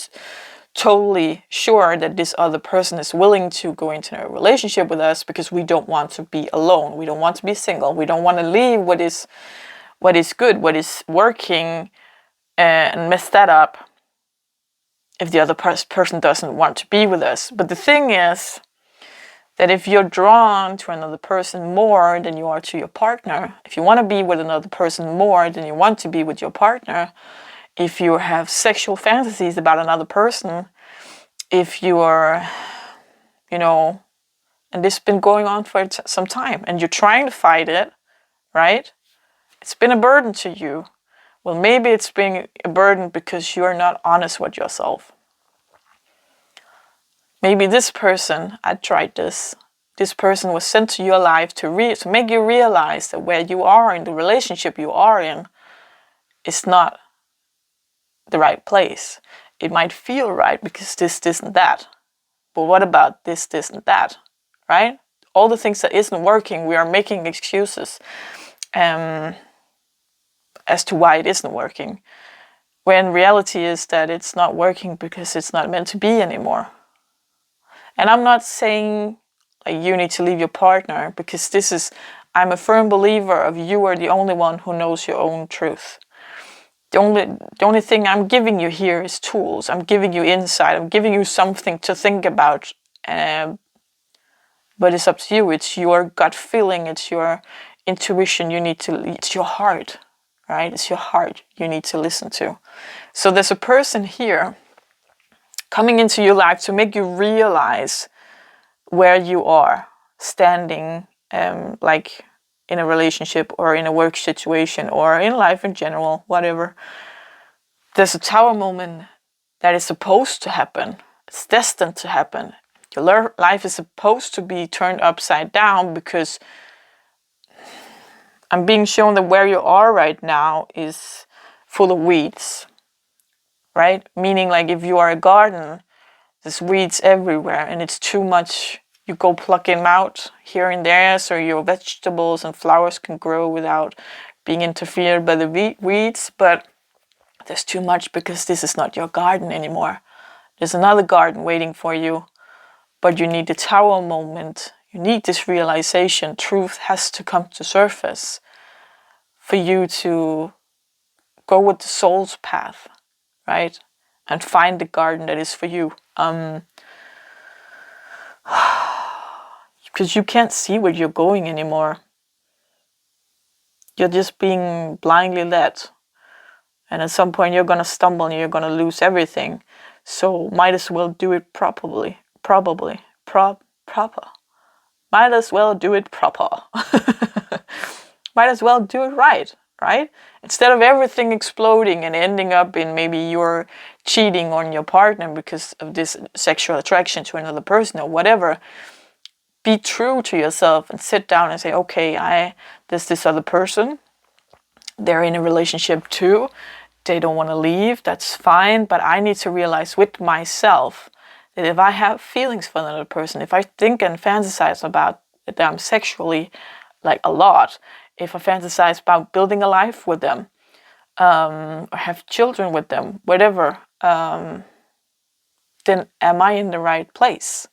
Speaker 1: totally sure that this other person is willing to go into a relationship with us, because we don't want to be alone. We don't want to be single. We don't want to leave what is good, what is working, and mess that up if the other person doesn't want to be with us. But the thing is that if you're drawn to another person more than you are to your partner, if you want to be with another person more than you want to be with your partner, if you have sexual fantasies about another person, if you are, and this has been going on for some time, and you're trying to fight it, right? It's been a burden to you. Well, maybe it's being a burden because you're not honest with yourself. Maybe this person, I tried this. This person was sent to your life to make you realize that where you are in the relationship you are in is not the right place. It might feel right because this, and that. But what about this, and that, right? All the things that isn't working, we are making excuses as to why it isn't working. When reality is that it's not working because it's not meant to be anymore. And I'm not saying like you need to leave your partner, because I'm a firm believer of you are the only one who knows your own truth. The only thing I'm giving you here is tools. I'm giving you insight. I'm giving you something to think about. But it's up to you. It's your gut feeling. It's your intuition. It's your heart, right? It's your heart you need to listen to. So there's a person here coming into your life to make you realize where you are. standing, like in a relationship or in a work situation or in life in general, whatever. There's a tower moment that is supposed to happen. It's destined to happen. Your life is supposed to be turned upside down, because I'm being shown that where you are right now is full of weeds, right? Meaning, like, if you are a garden, there's weeds everywhere and it's too much. You go pluck them out here and there so your vegetables and flowers can grow without being interfered by the weeds. But there's too much because this is not your garden anymore. There's another garden waiting for you, but you need the tower moment. You need this realization. Truth has to come to surface for you to go with the soul's path, right? And find the garden that is for you. Because you can't see where you're going anymore. You're just being blindly led. And at some point you're gonna stumble and you're gonna lose everything. So might as well do it proper. Might as well do it proper. Might as well do it right? Instead of everything exploding and ending up in maybe you're cheating on your partner because of this sexual attraction to another person or whatever. Be true to yourself and sit down and say, okay, there's this other person. They're in a relationship too. They don't want to leave. That's fine. But I need to realize with myself that if I have feelings for another person, if I think and fantasize about them sexually, like a lot, if I fantasize about building a life with them, or have children with them, whatever, then am I in the right place?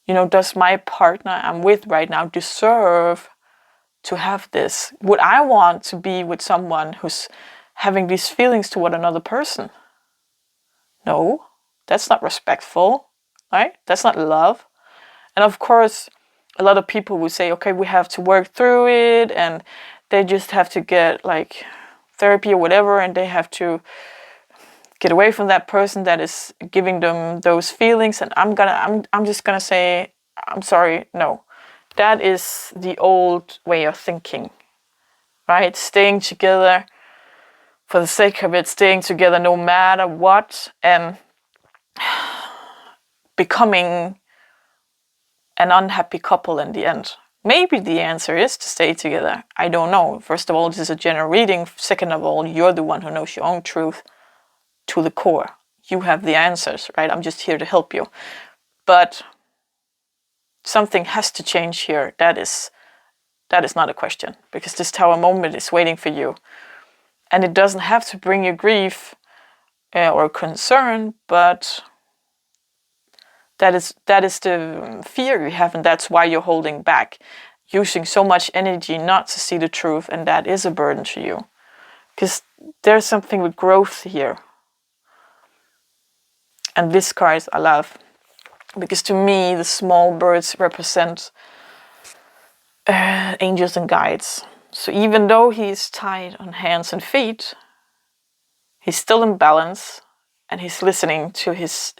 Speaker 1: You know, does my partner I'm with right now deserve to have this? Would I want to be with someone who's having these feelings toward another person? No, that's not respectful, right? That's not love. And of course, a lot of people will say, okay, we have to work through it, and they just have to get like therapy or whatever, and they have to get away from that person that is giving them those feelings. And I'm just gonna say, I'm sorry, no. That is the old way of thinking, right? Staying together for the sake of it, staying together no matter what, and becoming an unhappy couple in the end. Maybe the answer is to stay together. I don't know. First of all, this is a general reading. Second of all, you're the one who knows your own truth to the core. You have the answers, right? I'm just here to help you. But something has to change here. That is not a question, because this tower moment is waiting for you. And it doesn't have to bring you grief or concern, but that is the fear you have, and that's why you're holding back, using so much energy not to see the truth, and that is a burden to you. Because there's something with growth here. And this card I love, because to me the small birds represent angels and guides. So even though he's tied on hands and feet, he's still in balance, and he's listening to his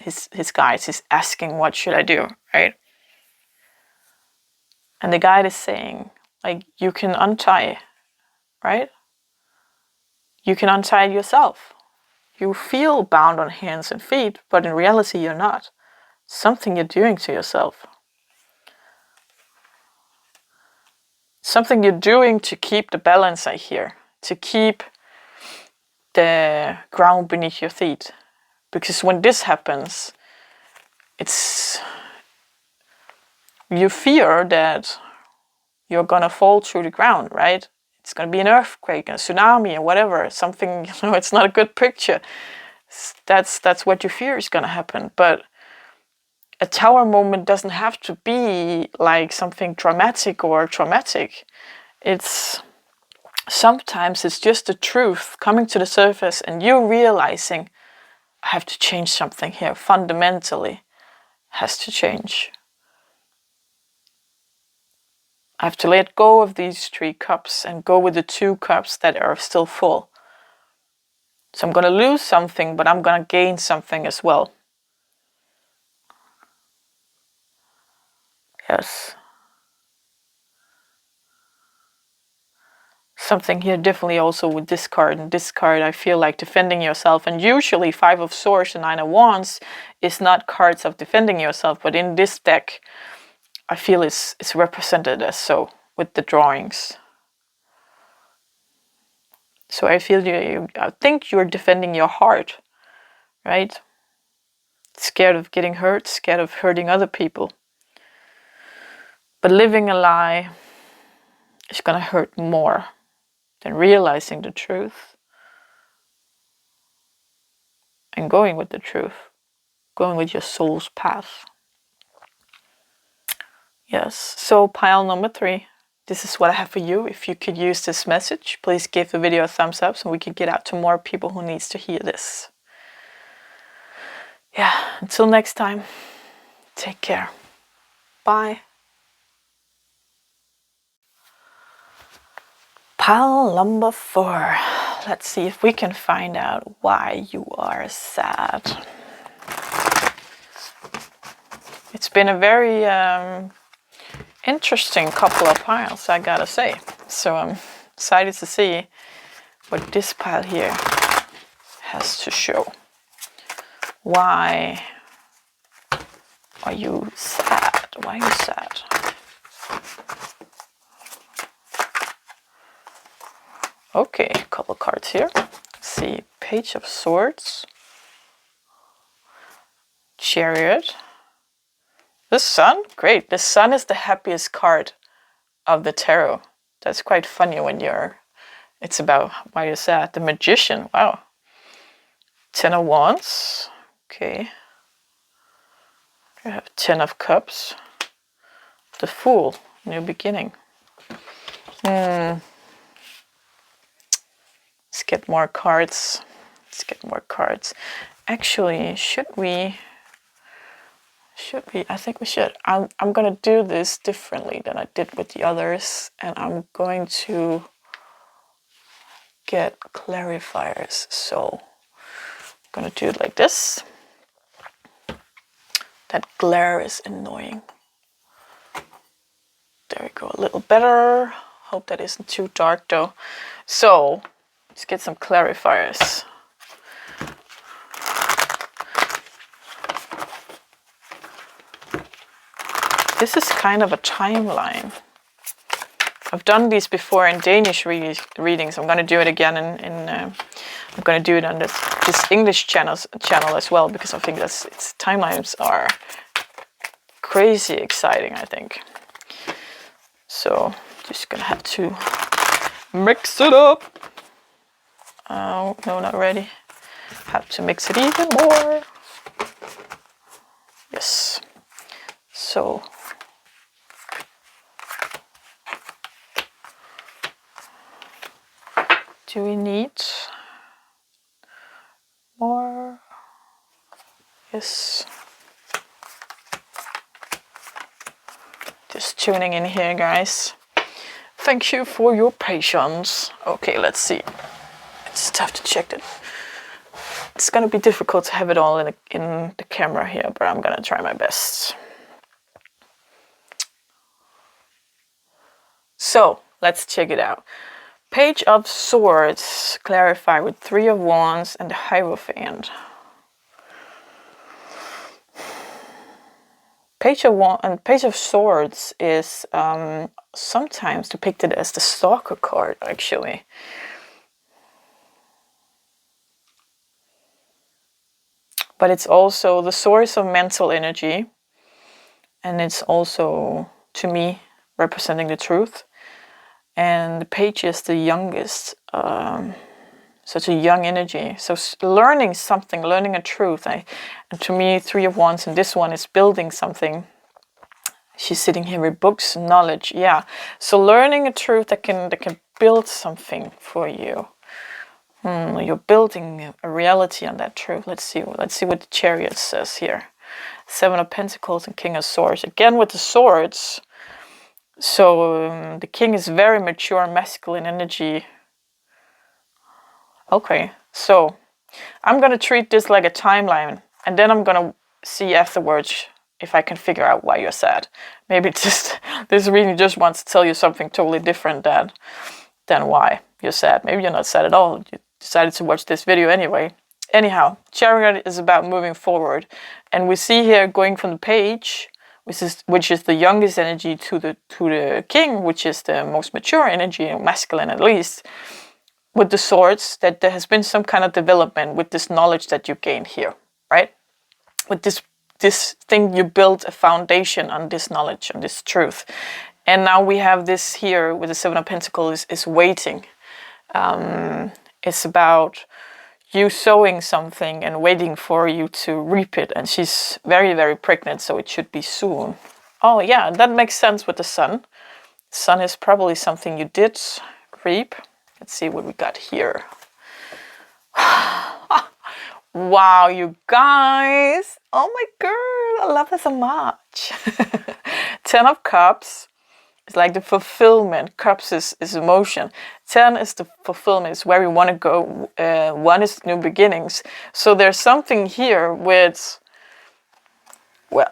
Speaker 1: guides. He's asking, what should I do, right? And the guide is saying, like, you can untie, right? You can untie yourself. You feel bound on hands and feet, but in reality you're not. Something you're doing to yourself. Something you're doing to keep the balance, I hear. To keep the ground beneath your feet. Because when this happens, you fear that you're gonna fall through the ground, right? It's gonna be an earthquake, a tsunami, or whatever. Something, it's not a good picture. That's what you fear is gonna happen. But a tower moment doesn't have to be like something dramatic or traumatic. Sometimes it's just the truth coming to the surface, and you realizing, I have to change something here. Fundamentally, has to change. I have to let go of these 3 cups and go with the 2 cups that are still full. So I'm going to lose something, but I'm going to gain something as well. Yes. something here definitely also with this card. And this card, I feel like defending yourself. And usually 5 of Swords and 9 of Wands is not cards of defending yourself. But in this deck, I feel it's represented as so with the drawings. So I feel I think you're defending your heart, right? Scared of getting hurt, scared of hurting other people. But living a lie is gonna hurt more than realizing the truth and going with the truth, going with your soul's path. Yes, so pile number 3. This is what I have for you. If you could use this message, please give the video a thumbs up so we can get out to more people who needs to hear this. Yeah, until next time, take care. Bye. Pile number 4. Let's see if we can find out why you are sad. It's been a very interesting couple of piles, I gotta say. So I'm excited to see what this pile here has to show. Why are you sad? Why are you sad? Okay, a couple cards here. Let's see, Page of Swords, Chariot, the Sun. Great, the Sun is the happiest card of the tarot. That's quite funny when it's about why you're sad. The Magician, wow. 10 of Wands, okay. You have 10 of Cups, the Fool, new beginning. Let's get more cards. Actually, should we? I think we should. I'm gonna do this differently than I did with the others, and I'm going to get clarifiers. So I'm gonna do it like this. That glare is annoying. There we go, a little better. Hope that isn't too dark though. So let's get some clarifiers. This is kind of a timeline. I've done these before in Danish readings. I'm going to do it again I'm going to do it on this English channel as well, because I think its timelines are crazy exciting, I think. So just going to have to mix it up. Oh, no, not ready. Have to mix it even more. Yes. So do we need more? Yes. Just tuning in here, guys. Thank you for your patience. Okay, let's see. I just have to check it. It's gonna be difficult to have it all in the camera here, but I'm gonna try my best. So let's check it out. Page of Swords, clarify with 3 of Wands and the Hierophant. Page of Swords is sometimes depicted as the Stalker card, actually. But it's also the source of mental energy, and it's also, to me, representing the truth. And the page is the youngest, such a young energy. So learning something, learning a truth. And to me, 3 of Wands and this one is building something. She's sitting here with books, knowledge, yeah. So learning a truth that can build something for you. You're building a reality on that truth. Let's see what the Chariot says here. 7 of Pentacles and King of Swords. Again with the swords. So the king is very mature, masculine energy. Okay, so I'm going to treat this like a timeline, and then I'm going to see afterwards if I can figure out why you're sad. Maybe it's just this reading just wants to tell you something totally different that then why you're sad. Maybe you're not sad at all. You decided to watch this video anyway. Anyhow, Chariot is about moving forward. And we see here going from the page, which is the youngest energy, to the king, which is the most mature energy, masculine at least, with the swords, that there has been some kind of development with this knowledge that you gained here, right? With this thing, you built a foundation on this knowledge, on this truth. And now we have this here with the Seven of Pentacles is waiting. It's about you sowing something and waiting for you to reap it. And she's very, very pregnant, so it should be soon. Oh yeah, that makes sense with the sun. Sun is probably something you did reap. Let's see what we got here. Wow, you guys. Oh my god, I love this so much. 10 of Cups. It's like the fulfillment. Cups is emotion. 10 is the fulfillment. It's where we want to go. 1 is new beginnings. So there's something here with, well,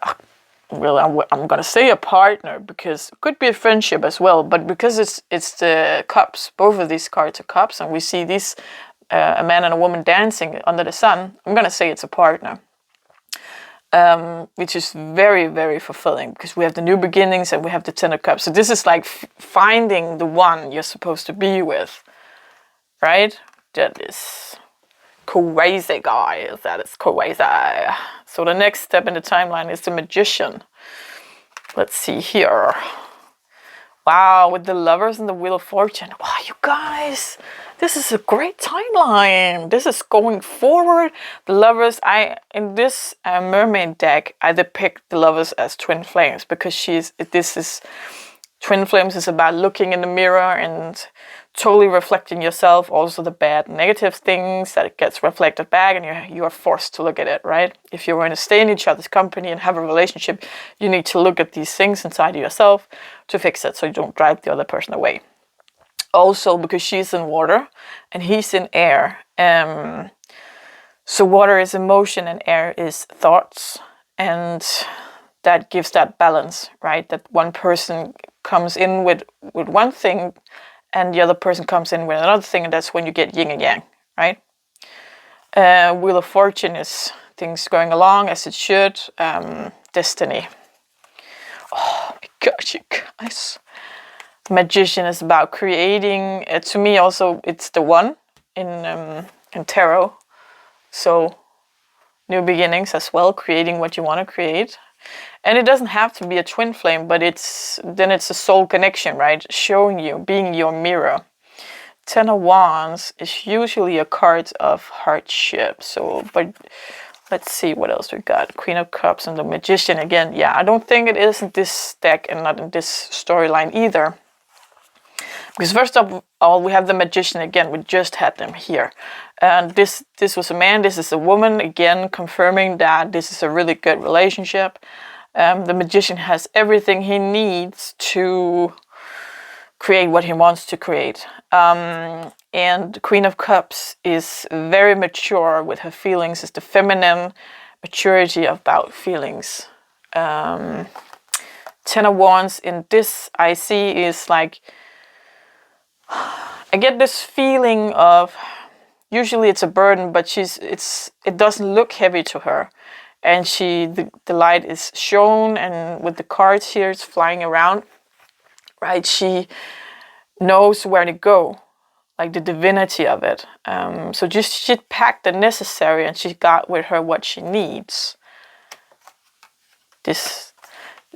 Speaker 1: I'm going to say a partner, because it could be a friendship as well. But because it's the cups, both of these cards are cups, and we see these, a man and a woman dancing under the sun, I'm going to say it's a partner. Which is very, very fulfilling, because we have the new beginnings and we have the 10 of Cups. So this is like finding the one you're supposed to be with, right? That is crazy, guys. That is crazy. So the next step in the timeline is the Magician. Let's see here. Wow, with the Lovers and the Wheel of Fortune. Wow, you guys, this is a great timeline. This is going forward. The Lovers, in this Mermaid deck, I depict the Lovers as twin flames, because twin flames is about looking in the mirror and totally reflecting yourself, also the bad negative things that it gets reflected back, and you are forced to look at it, right? If you're going to stay in each other's company and have a relationship, you need to look at these things inside of yourself to fix it, so you don't drive the other person away. Also, because she's in water and he's in air, so water is emotion and air is thoughts, and that gives that balance, right? That one person comes in with one thing and the other person comes in with another thing, and that's when you get yin and yang, right? Wheel of Fortune is things going along as it should. Destiny. Oh my gosh, you guys. Magician is about creating. To me also, it's the one in tarot. So new beginnings as well, creating what you want to create. And it doesn't have to be a twin flame, but it's a soul connection, right? Showing you, being your mirror. 10 of Wands is usually a card of hardship. So, but let's see what else we got. Queen of Cups and the Magician again. Yeah, I don't think it is in this deck and not in this storyline either. Because first of all, we have the Magician again. We just had them here. And this was a man, this is a woman, again confirming that this is a really good relationship. The Magician has everything he needs to create what he wants to create. And Queen of Cups is very mature with her feelings. It's the feminine maturity about feelings. 10 of Wands in this I see is like, I get this feeling of, usually it's a burden, but it doesn't look heavy to her. And the light is shown, and with the cards here, it's flying around, right? She knows where to go, like the divinity of it. So she packed the necessary, and she got with her what she needs.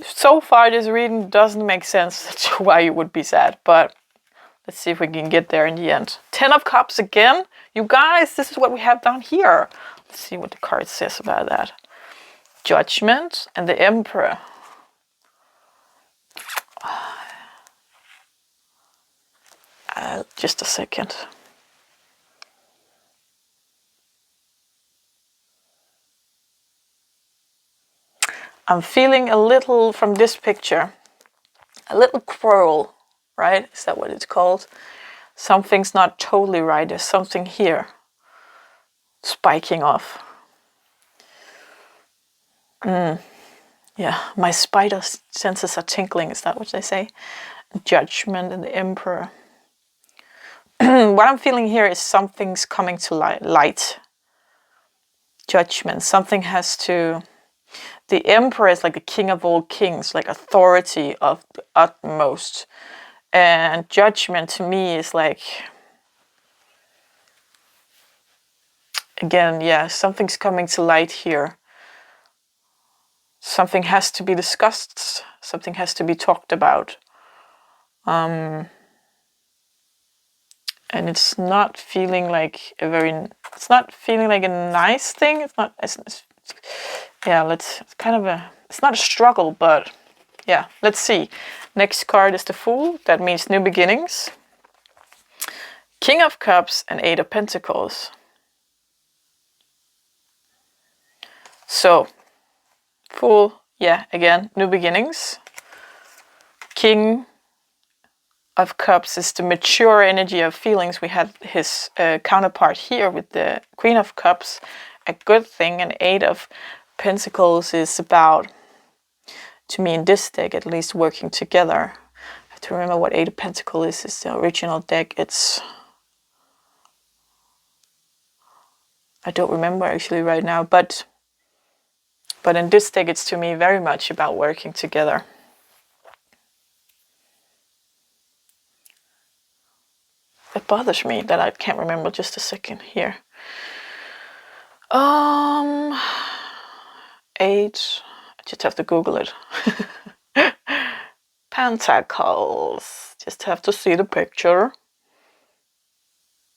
Speaker 1: So far, this reading doesn't make sense to why you would be sad, but let's see if we can get there in the end. 10 of Cups again. You guys, this is what we have down here. Let's see what the card says about that. Judgment and the Emperor. Just a second. I'm feeling a little, from this picture, a little quarrel, right? Is that what it's called? Something's not totally right. There's something here spiking off. Yeah, my spider senses are tinkling. Is that what they say? Judgment and the Emperor. what I'm feeling here is something's coming to light. Judgment. Something has to... The Emperor is like the king of all kings, like authority of the utmost. And judgment to me is like... Again, yeah, something's coming to light here. Something has to be discussed. Something has to be talked about. And it's not feeling like a very... It's not feeling like a nice thing. It's not... yeah, it's kind of a... It's not a struggle, but... Yeah, let's see. Next card is the Fool. That means new beginnings. King of Cups and Eight of Pentacles. So, Fool, yeah, again, new beginnings. King of Cups is the mature energy of feelings. We had his counterpart here with the Queen of Cups, a good thing. And Eight of Pentacles is about, to me in this deck at least, working together. I have to remember what Eight of Pentacles is. It's the original deck. It's... I don't remember actually right now, but in this deck it's to me very much about working together. It bothers me that I can't remember. Just a second here. Eight. I just have to Google it. Pentacles. Just have to see the picture.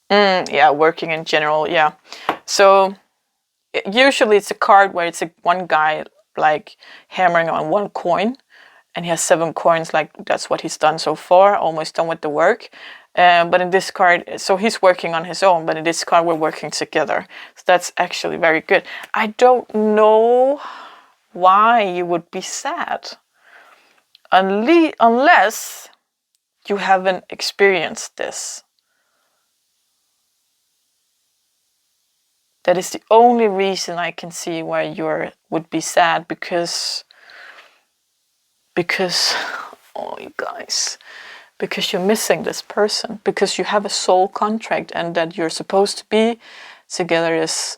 Speaker 1: Yeah, working in general. Yeah. So usually it's a card where it's one guy like hammering on one coin, and he has 7 coins. Like that's what he's done so far. Almost done with the work. But in this card, so he's working on his own, but in this card we're working together. So that's actually very good. I don't know why you would be sad. Unless you haven't experienced this. That is the only reason I can see why you would be sad, because oh, you guys, because you're missing this person, because you have a soul contract, and that you're supposed to be together. Is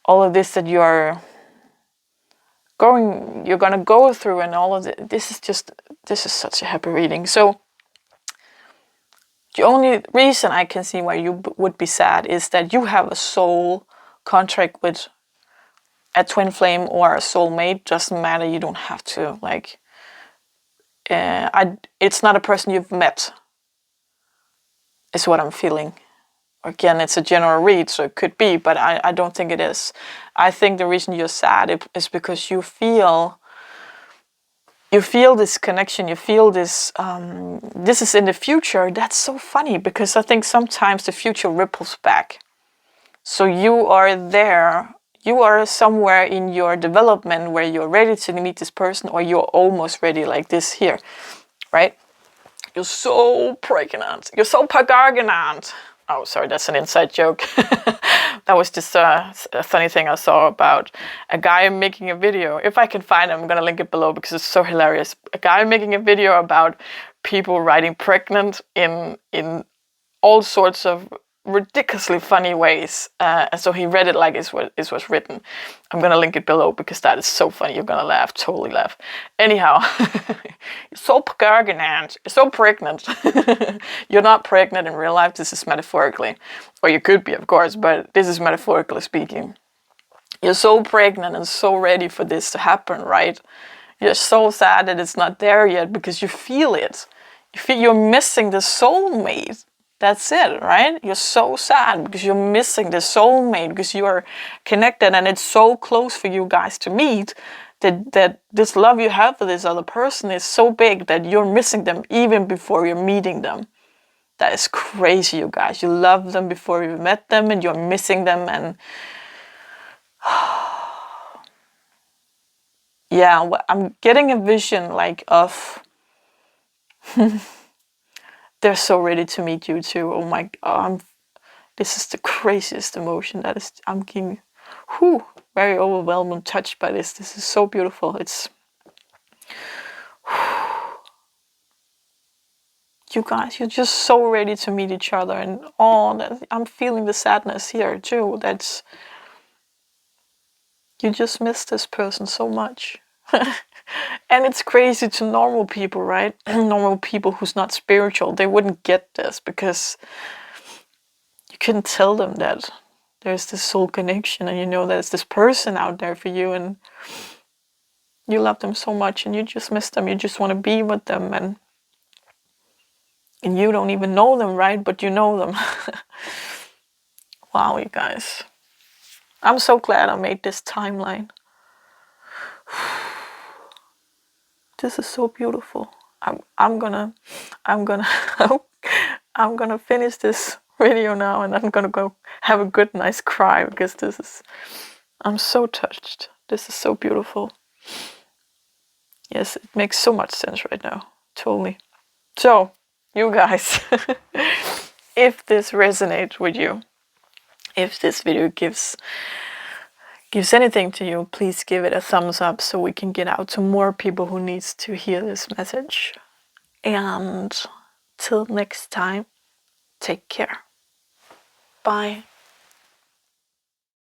Speaker 1: all of this that you're gonna go through, and all of it. This is such a happy reading. So the only reason I can see why you would be sad is that you have a soul contract with a twin flame or a soulmate. Doesn't matter. You don't have to like. It's not a person you've met. Is what I'm feeling. Again, it's a general read, so it could be, but I don't think it is. I think the reason you're sad is because you feel this connection. You feel this. This is in the future. That's so funny, because I think sometimes the future ripples back. So you are there. You are somewhere in your development where you're ready to meet this person, or you're almost ready, like this here, right? You're so pregnant. You're so pregnant. Oh, sorry, that's an inside joke. That was just a funny thing I saw about a guy making a video. If I can find it, I'm going to link it below because it's so hilarious. A guy making a video about people writing pregnant in all sorts of ridiculously funny ways. And so he read it like it was written. I'm going to link it below because that is so funny. You're going to laugh, totally laugh. Anyhow, you're so pregnant. You're so pregnant. You're not pregnant in real life. This is metaphorically. Or you could be, of course, but this is metaphorically speaking. You're so pregnant and so ready for this to happen, right? You're so sad that it's not there yet because you feel it. You feel you're missing the soulmate. That's it, right? You're so sad because you're missing the soulmate, because you are connected and it's so close for you guys to meet, that this love you have for this other person is so big that you're missing them even before you're meeting them. That is crazy, you guys. You love them before you met them and you're missing them. And yeah, I'm getting a vision like of... They're so ready to meet you too. Oh my God, this is the craziest emotion. I'm getting very overwhelmed and touched by this. This is so beautiful. you guys, you're just so ready to meet each other, and I'm feeling the sadness here too. That's, you just miss this person so much. And it's crazy to normal people, right? Normal people who's not spiritual, they wouldn't get this, because you can tell them that there's this soul connection, and you know there's this person out there for you, and you love them so much, and you just miss them. You just want to be with them, and you don't even know them, right? But you know them. Wow, you guys. I'm so glad I made this timeline. This is so beautiful. I'm gonna I'm gonna finish this video now, and I'm gonna go have a good nice cry, because I'm so touched. This is so beautiful. Yes, it makes so much sense right now. Totally. So, you guys, if this resonates with you, if this video gives anything to you, please give it a thumbs up so we can get out to more people who needs to hear this message. And till next time, take care. Bye.